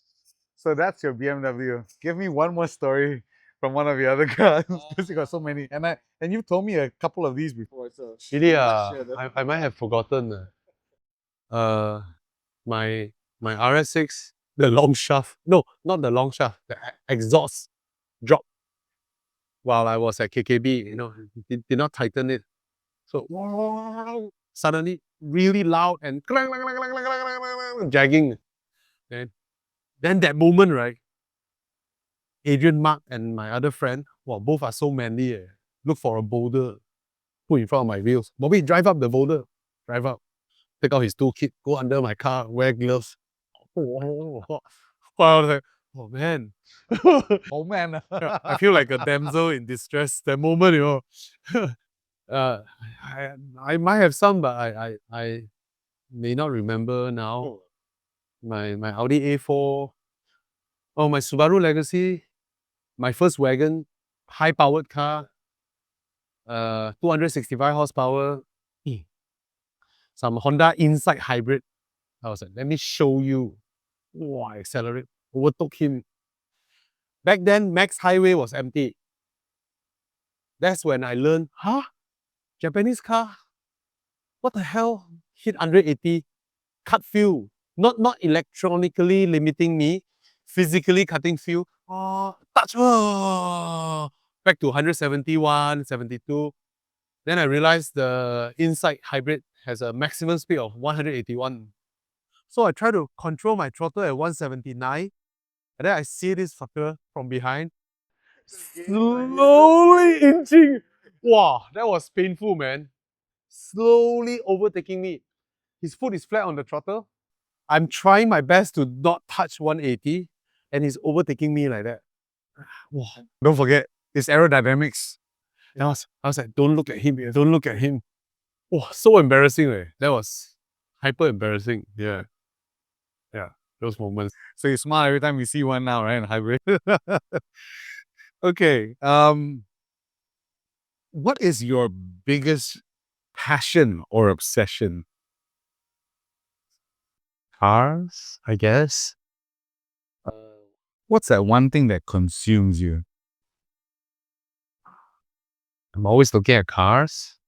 So that's your BMW. Give me one more story from one of your other cars, because you got so many. And you told me a couple of these before. So Really, share them. I might have forgotten. My RS6, the long shaft. No, not the long shaft. The exhaust dropped while I was at KKB. You know, did not tighten it. So suddenly, really loud and clang, clang, clang, clang, clang, clang, clang, clang, jagging. Then that moment, right? Adrian, Mark, and my other friend, well, both are so manly. Look for a boulder, put in front of my wheels. Bobby, drive up the boulder. Drive up. Take out his toolkit, go under my car, wear gloves. Oh, I was like, oh man. Oh man. I feel like a damsel in distress that moment, you know. uh, I might have some, but I may not remember now. My Audi A4. Oh, my Subaru Legacy. My first wagon, high-powered car. 265 horsepower. Some Honda Insight hybrid. I was like, let me show you. Wow, accelerate. Overtook him. Back then, Max Highway was empty. That's when I learned, Japanese car? What the hell? Hit 180, cut fuel. Not electronically limiting me, physically cutting fuel. Touch. Back to 171, 72. Then I realized the Insight hybrid has a maximum speed of 181. So I try to control my throttle at 179. And then I see this fucker from behind, slowly inching. Wow, that was painful, man. Slowly overtaking me. His foot is flat on the throttle. I'm trying my best to not touch 180, and he's overtaking me like that. Wow. Don't forget, it's aerodynamics. And I was like, don't look at him, don't look at him. Wow, so embarrassing. That was hyper embarrassing. Yeah. Yeah, those moments. So you smile every time you see one now, right? Hybrid. Okay. What is your biggest passion or obsession? Cars, I guess. What's that one thing that consumes you? I'm always looking at cars.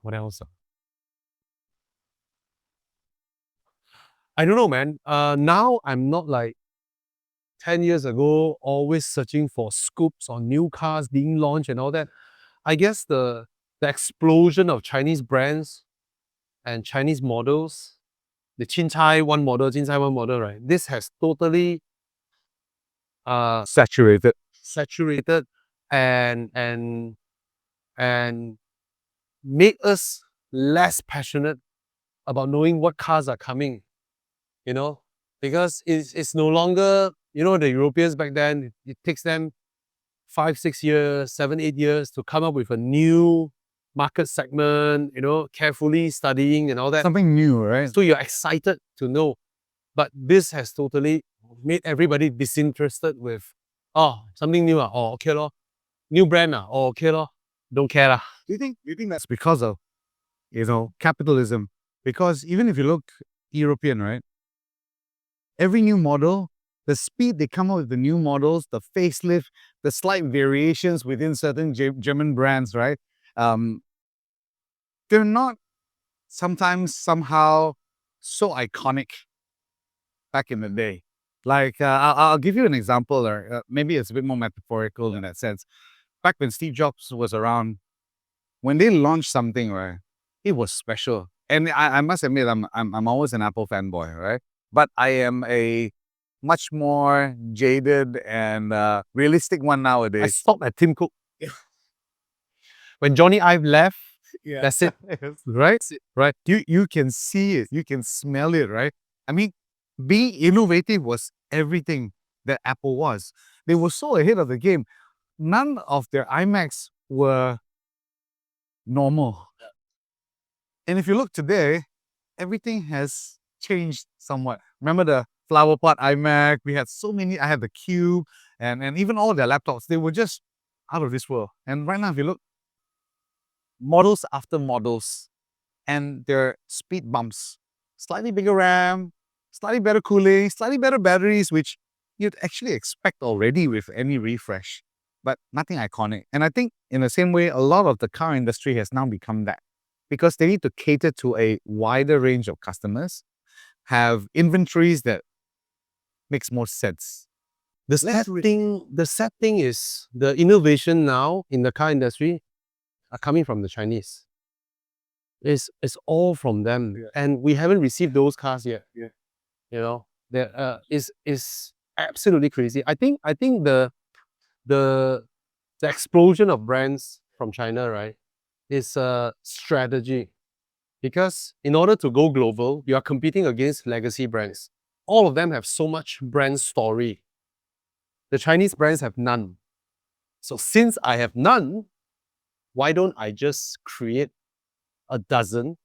What else? I don't know, man. Now I'm not like 10 years ago, always searching for scoops on new cars being launched and all that. I guess the explosion of Chinese brands and Chinese models, the Chin one model, right? This has totally Saturated. saturated and made us less passionate about knowing what cars are coming, you know, because it's no longer, you know, the Europeans back then, it takes them 5, 6 years, 7, 8 years to come up with a new market segment, you know, carefully studying and all that. Something new, right? So you're excited to know. But this has totally made everybody disinterested with, something new. Okay lor. New brand. Okay lor. Don't care lah. Do you think that's because of, capitalism? Because even if you look European, right? Every new model, the speed they come out with the new models, the facelift, the slight variations within certain German brands, right? They're not sometimes somehow so iconic back in the day. Like, I'll give you an example, or maybe it's a bit more metaphorical in that sense. Back when Steve Jobs was around, when they launched something, right, it was special. And I must admit, I'm always an Apple fanboy, right? But I am a much more jaded and realistic one I nowadays. stopped at Tim Cook. When Johnny Ive left, that's it. Right? Right. You can see it, you can smell it, right? I mean, being innovative was everything that Apple was. They were so ahead of the game. None of their iMacs were normal. And if you look today, everything has changed somewhat. Remember the flower pot iMac? We had so many. I had the Cube, and even all their laptops, they were just out of this world. And right now, if you look, models after models, and their speed bumps. slightly bigger RAM, slightly better cooling, slightly better batteries, which you'd actually expect already with any refresh, but nothing iconic. And I think in the same way, a lot of the car industry has now become that because they need to cater to a wider range of customers, have inventories that makes more sense. The sad thing is the innovation now in the car industry are coming from the Chinese. It's all from them, and we haven't received those cars yet. You know, there is absolutely crazy. I think the explosion of brands from China, right, is a strategy, because in order to go global, you are competing against legacy brands. All of them have so much brand story. The Chinese brands have none. So since I have none, why don't I just create a dozen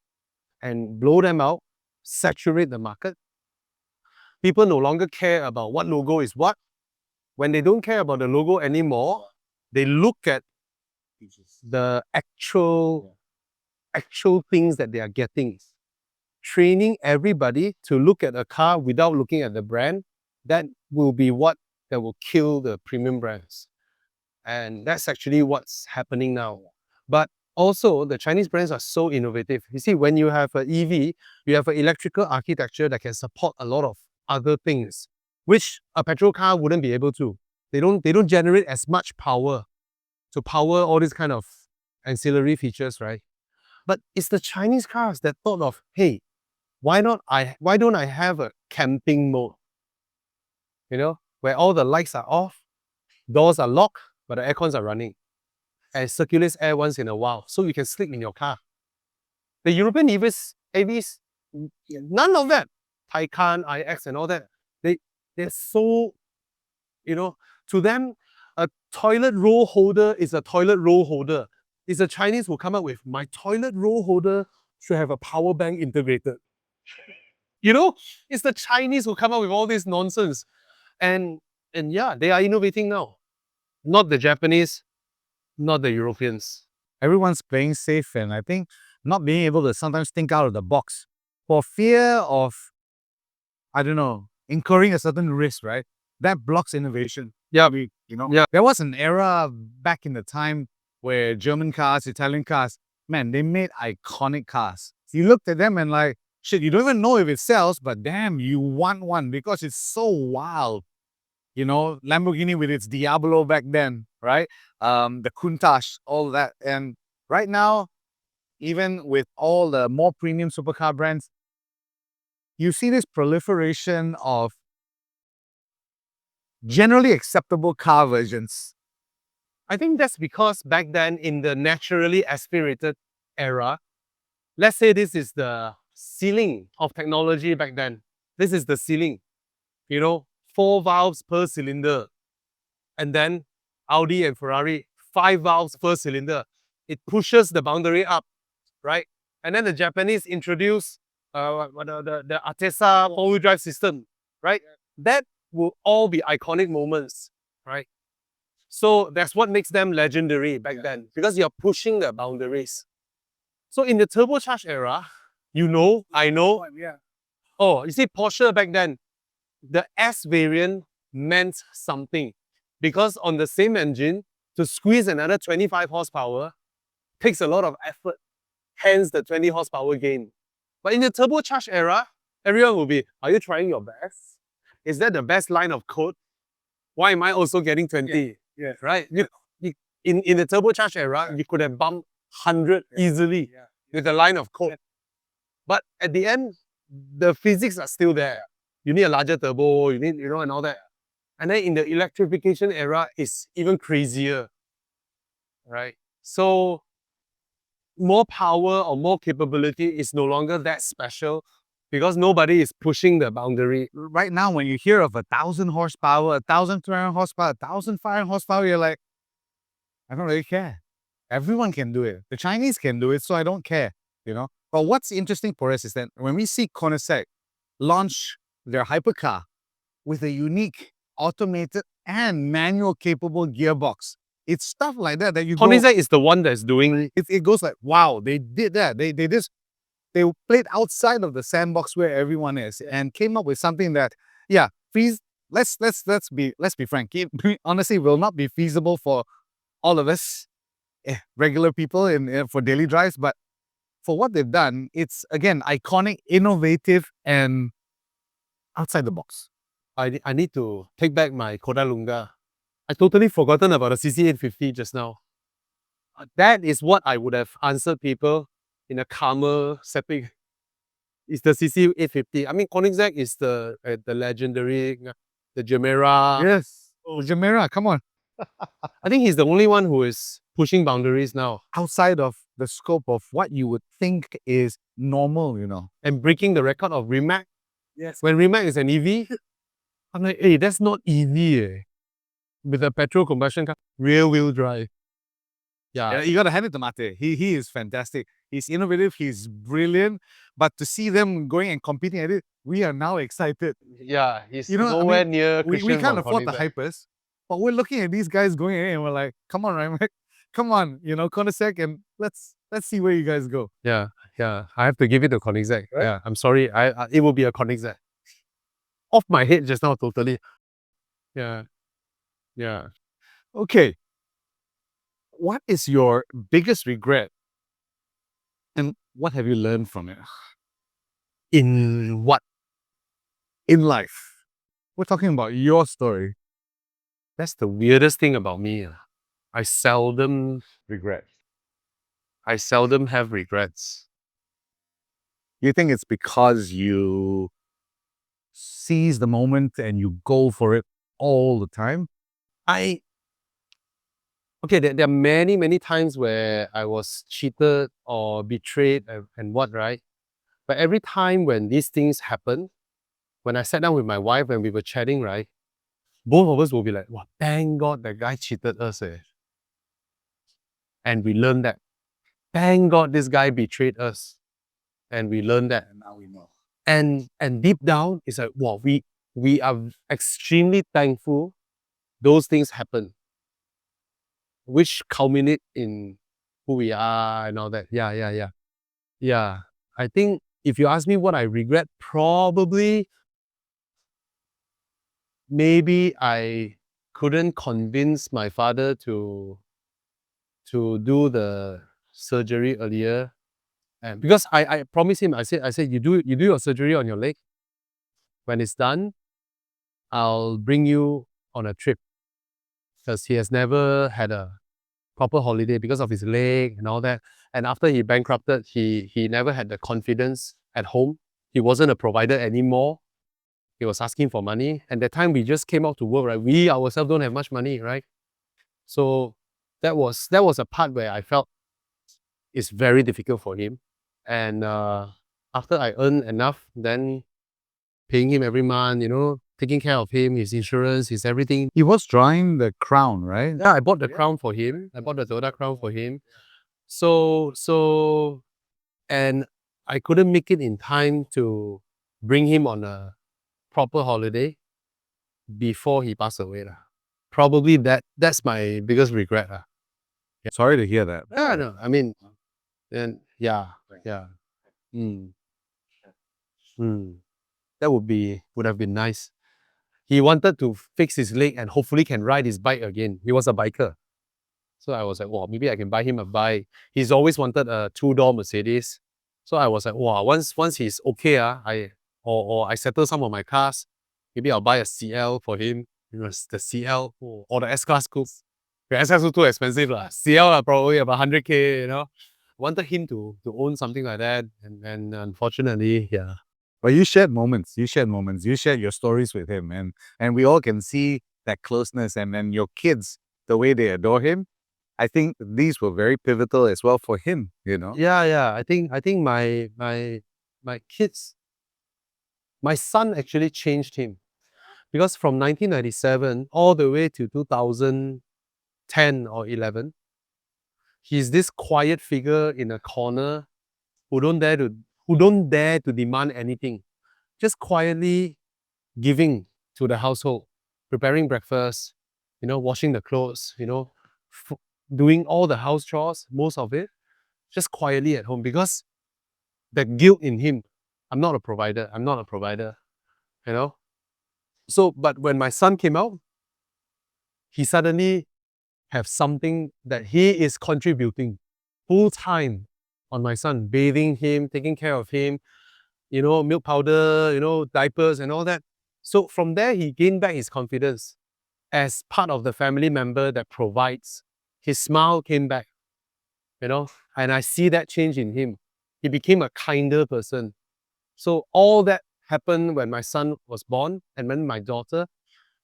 and blow them out, saturate the market? People no longer care about what logo is what. When they don't care about the logo anymore, they look at the actual things that they are getting. Training everybody to look at a car without looking at the brand, that will be what that will kill the premium brands. And that's actually what's happening now. But also, the Chinese brands are so innovative. You see, when you have an EV, you have an electrical architecture that can support a lot of other things, which a petrol car wouldn't be able to. They don't generate as much power to power all these kind of ancillary features, right? But it's the Chinese cars that thought of, hey, why don't I have a camping mode? You know, where all the lights are off, doors are locked, but the aircons are running, and it circulates air once in a while, so you can sleep in your car. The European AVs, none of that. Taycan, iX, and all that. They're so, to them, a toilet roll holder is a toilet roll holder. It's the Chinese who come up with, my toilet roll holder should have a power bank integrated. It's the Chinese who come up with all this nonsense. And yeah, they are innovating now. Not the Japanese, not the Europeans. Everyone's playing safe, and I think not being able to sometimes think out of the box for fear of, I don't know, incurring a certain risk, right? That blocks innovation. Yeah. There was an era back in the time where German cars, Italian cars, man, they made iconic cars. You looked at them and like, shit, you don't even know if it sells, but damn, you want one because it's so wild. Lamborghini with its Diablo back then, right? The Countach, all that. And right now, even with all the more premium supercar brands, you see this proliferation of generally acceptable car versions. I think that's because back then, in the naturally aspirated era, let's say this is the ceiling of technology back then. This is the ceiling. 4 valves per cylinder. And then Audi and Ferrari, 5 valves per cylinder. It pushes the boundary up, right? And then the Japanese introduce the Atesa 4-wheel drive system, right? That will all be iconic moments, right? So that's what makes them legendary back then, because you're pushing the boundaries. So in the turbocharged era, I know. Oh, you see, Porsche back then, the S variant meant something, because on the same engine, to squeeze another 25 horsepower takes a lot of effort, hence the 20 horsepower gain. But in the turbocharged era, everyone will be, are you trying your best? Is that the best line of code? Why am I also getting 20? Yeah. Right? In the turbocharged era, you could have bumped 100 easily with the line of code. But at the end, the physics are still there. You need a larger turbo, you need, and all that. And then in the electrification era, it's even crazier, right? So more power or more capability is no longer that special, because nobody is pushing the boundary. Right now, when you hear of 1,000 horsepower, 1,200 horsepower, 1,500 horsepower, you're like, I don't really care. Everyone can do it. The Chinese can do it, so I don't care, But what's interesting for us is that when we see Koenigsegg launch their hypercar with a unique automated and manual capable gearbox, it's stuff like that you Koenigsegg is the one that's doing. It goes like, wow, they did that. They just they played outside of the sandbox where everyone is and came up with something that, let's be frank, honestly will not be feasible for all of us, regular people for daily drives, but for what they've done, it's again iconic, innovative, and outside the box. I need to take back my Koda Lunga. I totally forgotten about the CC850 just now. That is what I would have answered people in a calmer setting. It's the CC850. I mean, Koenigsegg is the legendary, the Gemera. Yes, Jamera, come on. I think he's the only one who is pushing boundaries now Outside of the scope of what you would think is normal, and breaking the record of Rimac. Yes. When Rimac is an EV, I'm like, hey, that's not EV, with a petrol combustion car, rear wheel drive. Yeah, you gotta hand it to Mate. He is fantastic. He's innovative, he's brilliant. But to see them going and competing at it, we are now excited. Yeah, he's nowhere near We Christian can't from afford the Koenigsegg. hypers, but we're looking at these guys going in and we're like, come on, Rimac, come on, Koenigsegg, and let's see where you guys go. Yeah, I have to give it to Koenigsegg. Right? Yeah, I'm sorry. It will be a Koenigsegg. Off my head just now, totally. Yeah. Okay. What is your biggest regret? And what have you learned from it? In what? In life. We're talking about your story. That's the weirdest thing about me. I seldom regret. I seldom have regrets. You think it's because you seize the moment and you go for it all the time? Okay, there are many, many times where I was cheated or betrayed and what, right? But every time when these things happen, when I sat down with my wife and we were chatting, right? Both of us will be like, wow, thank God that guy cheated us. And we learned that. Thank God this guy betrayed us. And we learned that. And now we know. And deep down, it's like, wow, we are extremely thankful those things happen, which culminate in who we are and all that. Yeah. I think if you ask me what I regret, probably maybe I couldn't convince my father to do the surgery earlier. And because I promised him, I said you do your surgery on your leg. When it's done, I'll bring you on a trip. Because he has never had a proper holiday because of his leg and all that. And after he bankrupted, he never had the confidence at home. He wasn't a provider anymore. He was asking for money. And that time we just came out to work, right? We ourselves don't have much money, right? So that was a part where I felt it's very difficult for him. And after I earned enough, then paying him every month, taking care of him, his insurance, his everything. He was drawing the crown, right? Yeah, I bought the crown for him. I bought the Toyota crown for him. So, and I couldn't make it in time to bring him on a proper holiday before he passed away. Probably that's my biggest regret. Sorry to hear that. Yeah, no, I mean, then yeah. That would have been nice. He wanted to fix his leg and hopefully can ride his bike again. He was a biker. So I was like, wow, maybe I can buy him a bike. He's always wanted a 2-door Mercedes. So I was like, wow, once he's okay, I settle some of my cars, maybe I'll buy a CL for him. The CL or the S-Class coupe. The S-Class coupe too expensive. CL are probably about 100K, Wanted him to own something like that. And unfortunately, yeah. But you shared moments. You shared your stories with him. And we all can see that closeness. And then your kids, the way they adore him, I think these were very pivotal as well for him, Yeah. I think my kids, my son actually changed him. Because from 1997 all the way to 2010 or 11, he's this quiet figure in a corner who don't dare to demand anything. Just quietly giving to the household, preparing breakfast, washing the clothes, doing all the house chores, most of it, just quietly at home. Because that guilt in him. I'm not a provider. I'm not a provider. You know. So, but when my son came out, he suddenly have something that he is contributing full time on my son, bathing him, taking care of him, milk powder, diapers and all that. So from there, he gained back his confidence as part of the family member that provides. His smile came back, and I see that change in him. He became a kinder person. So all that happened when my son was born, and when my daughter,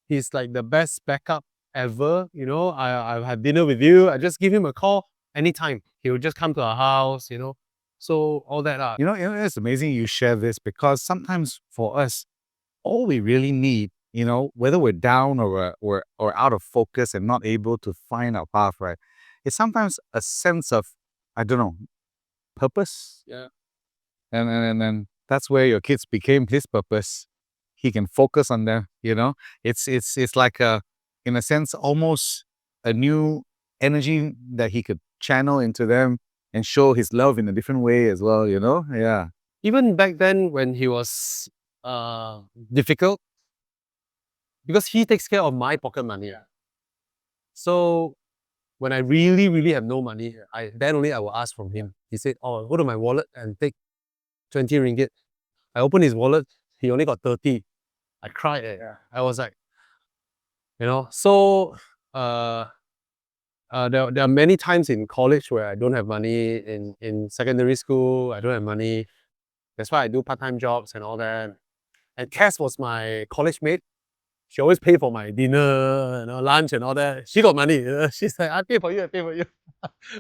he's like the best backup ever. I've had dinner with you. I just give him a call anytime. He will just come to our house, So all that. It's amazing you share this because sometimes for us, all we really need, whether we're down or or out of focus and not able to find our path, right? It's sometimes a sense of, I don't know, purpose. Yeah. And then that's where your kids became his purpose. He can focus on them, It's like in a sense, almost a new energy that he could channel into them and show his love in a different way as well, Yeah. Even back then when he was difficult, because he takes care of my pocket money. So when I really, really have no money, then only I will ask from him. He said, "Oh, go to my wallet and take 20 ringgit." I opened his wallet, he only got 30. I cried. I was like, so there are many times in college where I don't have money. In secondary school, I don't have money. That's why I do part-time jobs and all that. And Cass was my college mate. She always paid for my dinner, lunch and all that. She got money. She's like, I pay for you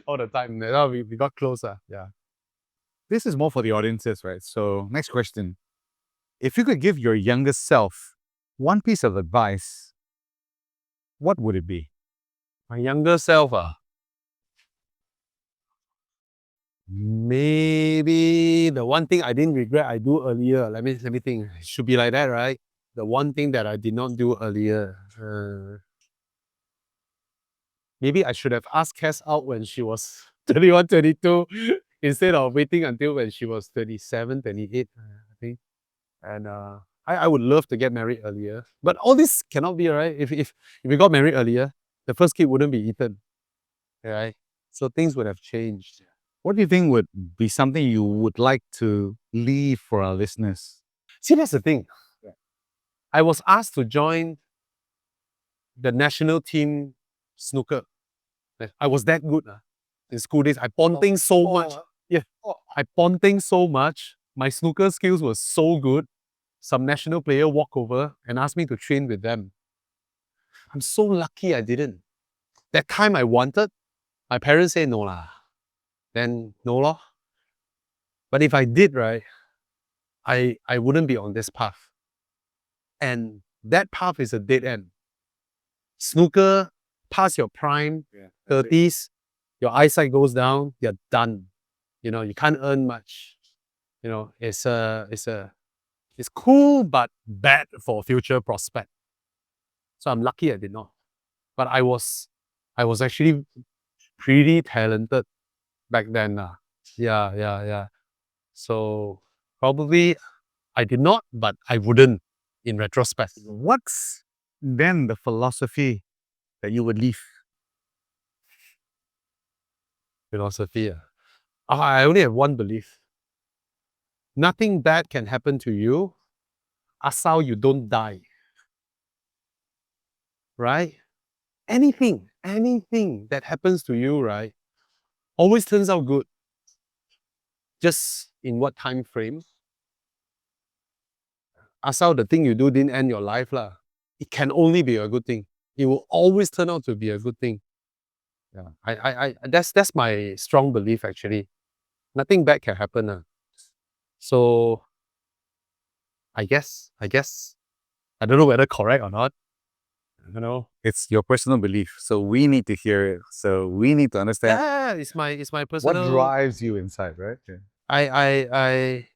all the time. We got closer. Yeah. This is more for the audiences, right? So next question. If you could give your younger self one piece of advice, what would it be? My younger self, maybe the one thing I didn't regret I do earlier. Let me think. It should be like that, right? The one thing that I did not do earlier. Maybe I should have asked Cass out when she was 21, 22, instead of waiting until when she was 37, 28, I think. And I would love to get married earlier. But all this cannot be, right? If we got married earlier, the first kid wouldn't be Ethan, right? So things would have changed. What do you think would be something you would like to leave for our listeners? See, that's the thing. I was asked to join the national team snooker. I was that good in school days. I ponting so much. Yeah, I ponting so much. My snooker skills were so good. Some national player walk over and asked me to train with them. I'm so lucky I didn't. That time I wanted, my parents say no lah. Then no lor. But if I did, right, I wouldn't be on this path. And that path is a dead end. Snooker, past your prime, 30s, your eyesight goes down, you're done. You can't earn much. It's cool but bad for future prospect. So I'm lucky I did not. But I was actually pretty talented back then. Yeah. So probably I did not, but I wouldn't in retrospect. What's then the philosophy that you would leave? Philosophy. I only have one belief. Nothing bad can happen to you asal you don't die. Right? Anything that happens to you, right, always turns out good. Just in what time frame? Asal the thing you do didn't end your life lah. It can only be a good thing. It will always turn out to be a good thing. Yeah, that's my strong belief actually. Nothing bad can happen. So I guess I don't know whether correct or not. It's your personal belief, so we need to hear it. So we need to understand. Yeah, it's my personal. What drives you inside, right? Yeah. I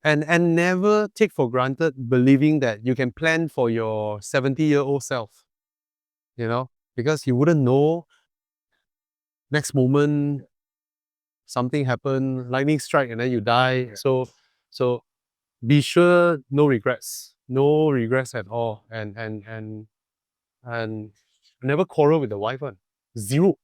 and never take for granted believing that you can plan for your 70-year-old self. Because you wouldn't know next moment something happen, lightning strike, and then you die. So be sure no regrets at all, and never quarrel with the wife one. Zero.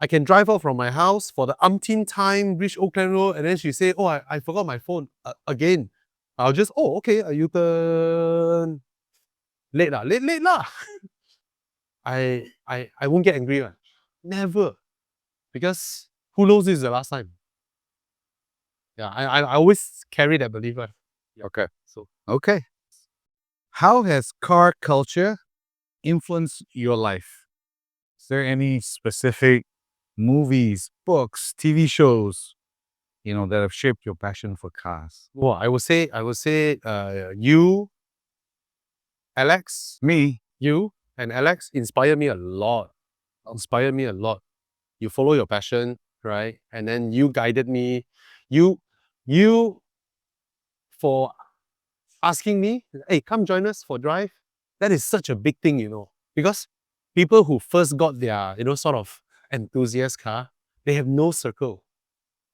I can drive out from my house for the umpteenth time, reach Oakland Road, and then she say, "Oh, I forgot my phone again." I'll just, "Oh, okay, you turn late lah, late lah." I won't get angry one. Never, because who knows this is the last time. Yeah, I always carry that belief one. Okay. So Okay. How has car culture influenced your life? Is there any specific movies, books, TV shows, that have shaped your passion for cars? well, I would say, you, Alex, Me? you and Alex inspire me a lot. Inspire me a lot. You follow your passion, right? And then you guided me. You for asking me, "Hey, come join us for drive." That is such a big thing, because people who first got their, sort of enthusiast car, they have no circle.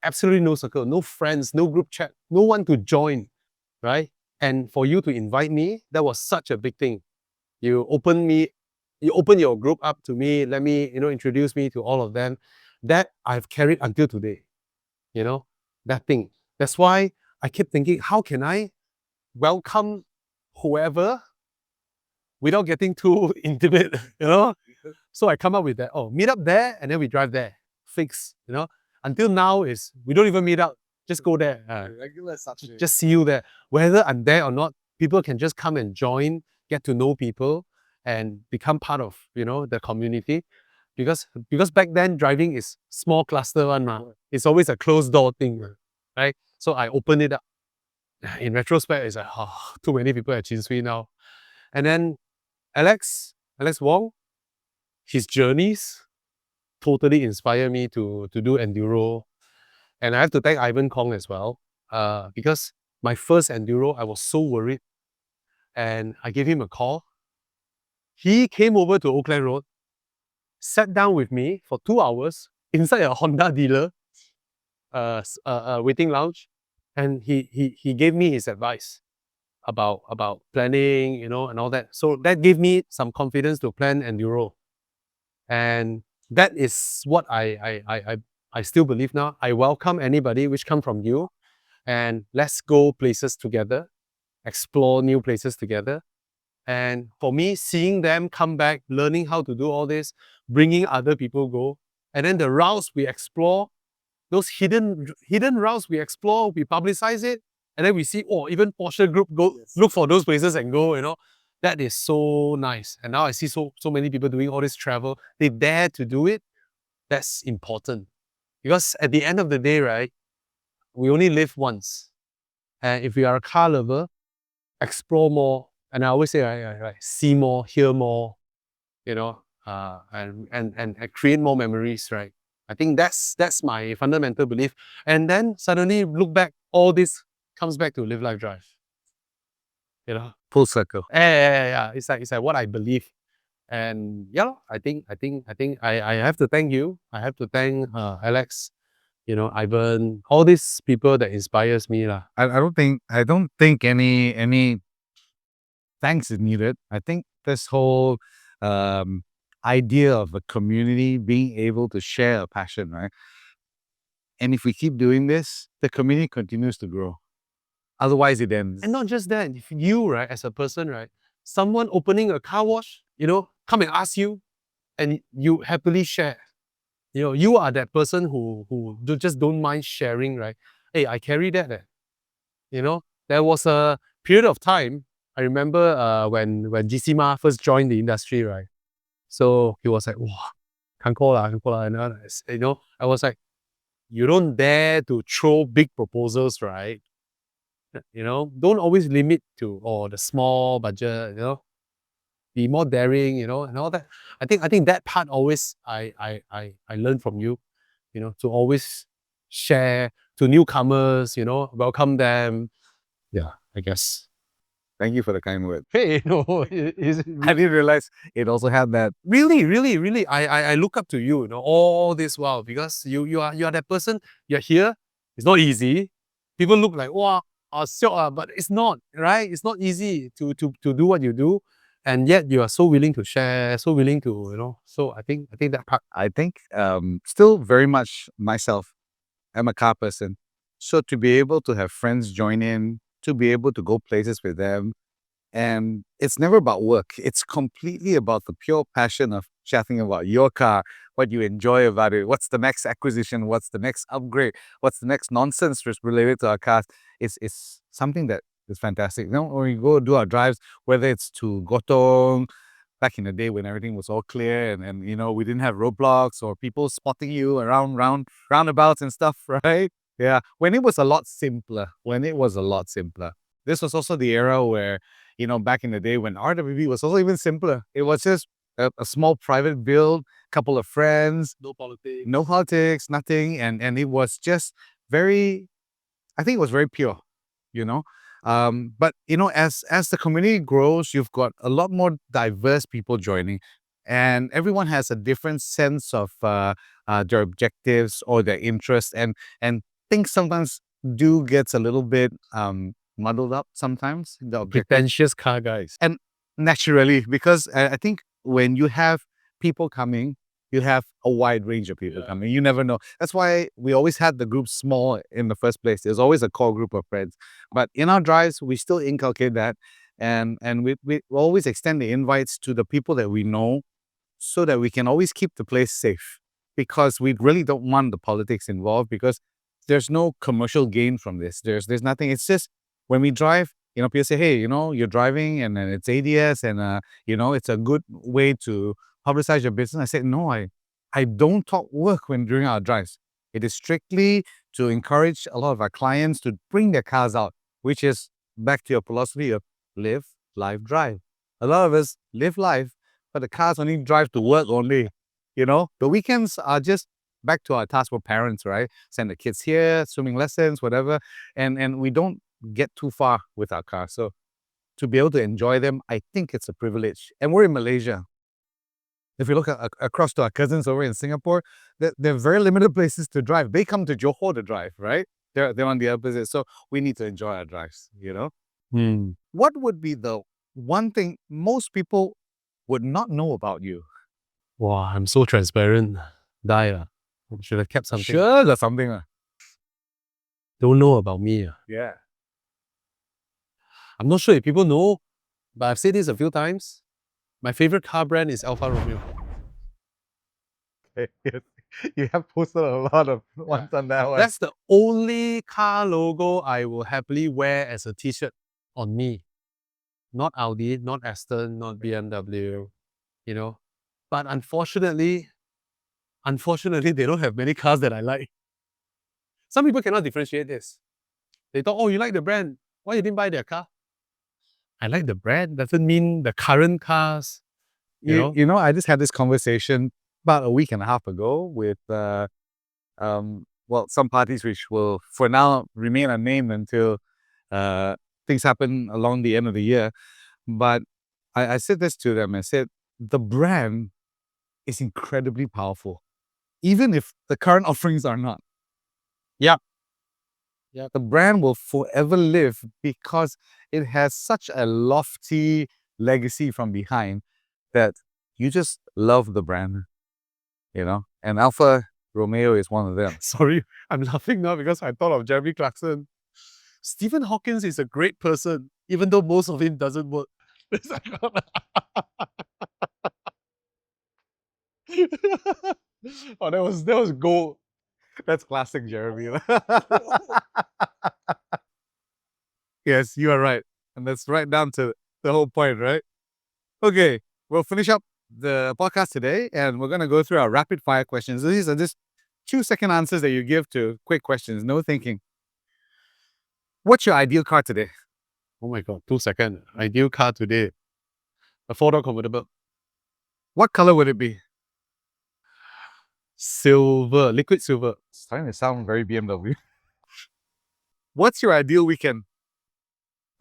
Absolutely no circle, no friends, no group chat, no one to join, right? And for you to invite me, that was such a big thing. You open your group up to me, let me, introduce me to all of them. That I've carried until today, that thing. That's why I keep thinking, how can I welcome whoever without getting too intimate. So I come up with that, meet up there and then we drive there. Fix. Until now is, we don't even meet up, just go there. Regular Saturday. Just see you there. Whether I'm there or not, people can just come and join, get to know people, and become part of, the community. Because back then, driving is small cluster one, ma. It's always a closed door thing, right? So I open it up. In retrospect, it's like, too many people at Chin Swee now. And then Alex Wong, his journeys totally inspire me to do enduro. And I have to thank Ivan Kong as well, because my first enduro, I was so worried, and I gave him a call. He came over to Oakland Road, sat down with me for 2 hours inside a Honda dealer waiting lounge, and he gave me his advice about planning, and all that. So that gave me some confidence to plan enduro. And that is what I still believe now. I welcome anybody which come from you, and let's go places together, explore new places together. And for me, seeing them come back, learning how to do all this, bringing other people go, and then the routes we explore, those hidden routes we explore, we publicize it, and then we see, even Porsche Group go look for those places and go. That is so nice. And now I see so many people doing all this travel. They dare to do it. That's important. Because at the end of the day, right, we only live once. And if we are a car lover, explore more. And I always say, right, see more, hear more, and create more memories, right? I think that's my fundamental belief. And then suddenly look back, all this comes back to Live Life Drive. Full circle. Yeah. It's like what I believe. And yeah, I think I have to thank you. I have to thank Alex, Ivan, all these people that inspires me lah. I don't think any thanks is needed. I think this whole idea of a community being able to share a passion, right? And if we keep doing this, the community continues to grow. Otherwise, it ends. And not just that, if you, right, as a person, right, someone opening a car wash, come and ask you, and you happily share. You are that person who just don't mind sharing, right? Hey, I carry that. There was a period of time, I remember when GC Ma first joined the industry, right? So he was like, wow, can't call lah. And I was like, you don't dare to throw big proposals, right? Don't always limit to the small budget, be more daring, and all that. I think that part always I learned from you, to always share to newcomers, welcome them. Yeah, I guess. Thank you for the kind word. Hey, no, I didn't realize it also had that. really, I look up to you, you know, all this while, because you are that person. You're here. It's not easy. People look like, wow, but it's not, right? It's not easy to do what you do, and yet you are so willing to share, so willing to, you know. So I think that part. I think still very much myself. I'm a car person. So to be able to have friends join in, to be able to go places with them, and it's never about work. It's completely about the pure passion of chatting about your car, what you enjoy about it, what's the next acquisition, what's the next upgrade, what's the next nonsense just related to our cars. It's something that is fantastic. You know, when we go do our drives, whether it's to Gotong, back in the day when everything was all clear and you know, we didn't have roadblocks or people spotting you around roundabouts and stuff, right? Yeah. When it was a lot simpler. This was also the era where, you know, back in the day when RWB was also even simpler. It was just a small private build, couple of friends, no politics, nothing. And it was just very, I think it was very pure, you know. But you know, as the community grows, you've got a lot more diverse people joining, and everyone has a different sense of their objectives or their interests, and things sometimes do gets a little bit muddled up sometimes, the objectives. Pretentious car guys. And naturally, because I think when you have people coming, you have a wide range of people coming. You never know. That's why we always had the group small in the first place. There's always a core group of friends. But in our drives, we still inculcate that. And we always extend the invites to the people that we know so that we can always keep the place safe. Because we really don't want the politics involved, because there's no commercial gain from this. There's nothing. It's just when we drive, you know, people say, hey, you know, you're driving and it's ADS and, you know, it's a good way to publicize your business. I said, no, I don't talk work when during our drives. It is strictly to encourage a lot of our clients to bring their cars out, which is back to your philosophy of live, life, drive. A lot of us live life, but the cars only drive to work only. You know, the weekends are just back to our task for parents, right? Send the kids here, swimming lessons, whatever. And we don't get too far with our cars. So to be able to enjoy them, I think it's a privilege. And we're in Malaysia. If you look across to our cousins over in Singapore, there are very limited places to drive. They come to Johor to drive, right? They're on the opposite. So we need to enjoy our drives, you know? What would be the one thing most people would not know about you? Wow, I'm so transparent. Should have kept something. Sure, there's something. Don't know about me. Yeah. I'm not sure if people know, but I've said this a few times. My favorite car brand is Alfa Romeo. You have posted a lot of ones on that one. That's the only car logo I will happily wear as a t-shirt on me. Not Audi, not Aston, not BMW, you know. But unfortunately, they don't have many cars that I like. Some people cannot differentiate this. They thought, oh, you like the brand. Why you didn't buy their car? I like the brand. Doesn't mean the current cars. You know, I just had this conversation about a week and a half ago with well, some parties which will for now remain unnamed until things happen along the end of the year. But I said this to them. I said the brand is incredibly powerful, even if the current offerings are not. Yeah. The brand will forever live because it has such a lofty legacy from behind that you just love the brand, you know? And Alfa Romeo is one of them. Sorry, I'm laughing now because I thought of Jeremy Clarkson. Stephen Hawkins is a great person, even though most of him doesn't work. Oh, that was gold. That's classic Jeremy. Yes, you are right. And that's right down to the whole point, right? Okay, we'll finish up the podcast today and we're going to go through our rapid fire questions. These are just 2-second answers that you give to quick questions, no thinking. What's your ideal car today? Oh my God, 2 seconds. Ideal car today. A 4-door convertible. What color would it be? Silver, liquid silver. It's starting to sound very BMW. What's your ideal weekend?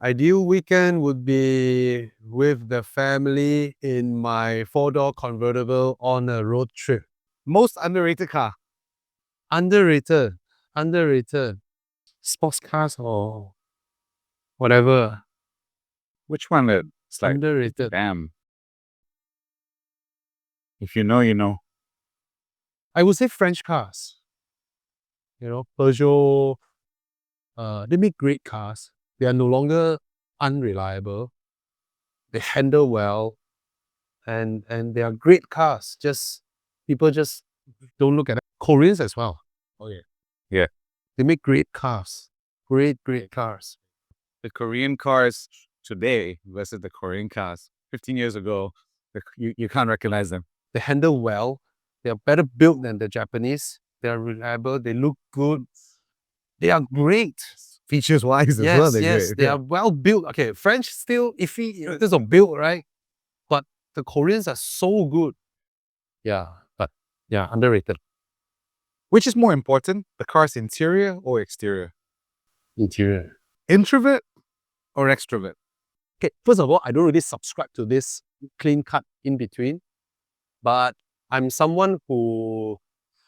Ideal weekend would be with the family in my 4-door convertible on a road trip. Most underrated car. Underrated. Underrated. Sports cars or whatever. Which one? It's like, Underrated. damn. If you know, you know. I would say French cars. You know, Peugeot. They make great cars. They are no longer unreliable. They handle well, and they are great cars. People just don't look at it. Koreans as well. Oh, yeah. Yeah. They make great cars. Great cars. The Korean cars today versus the Korean cars 15 years ago, you can't recognize them. They handle well. They are better built than the Japanese. They are reliable. They look good. They are great. Features wise as well, they're great. They are well built. Okay, French still iffy in terms of build, right? But the Koreans are so good. Yeah, but yeah, underrated. Which is more important, the car's interior or exterior? Interior. Introvert or extrovert? Okay, first of all, I don't really subscribe to this clean cut in between, but I'm someone who,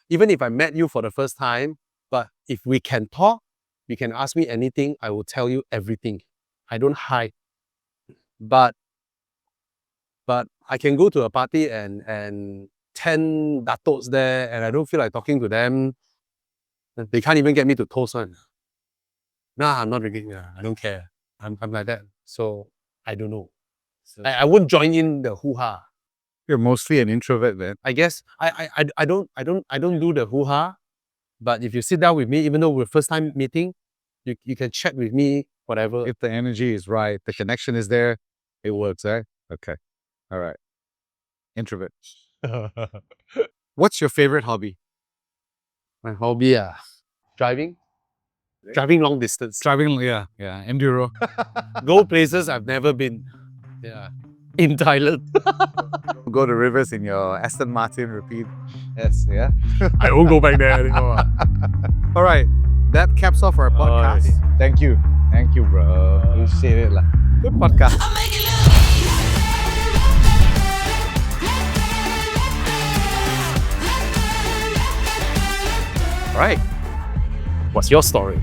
even if I met you for the first time, but if we can talk, you can ask me anything, I will tell you everything. I don't hide. But I can go to a party and 10 datos there, and I don't feel like talking to them. They can't even get me to toast one. Nah, I'm not drinking. I don't care. I'm like that. So I don't know. I won't join in the hoo-ha. You're mostly an introvert, man. I guess I don't do the hoo-ha. But if you sit down with me, even though we're first time meeting, you can chat with me, whatever. If the energy is right, the connection is there, it works, right? Okay. All right. Introvert. What's your favorite hobby? My hobby, driving. Driving long distance. Driving, yeah. Enduro. Go places I've never been. Yeah. In Thailand. Go to rivers in your Aston Martin, repeat. Yes, yeah. I won't go back there anymore. All right. That caps off our podcast. Thank you. Thank you, bro. Appreciate it. Good podcast. All right. What's your story?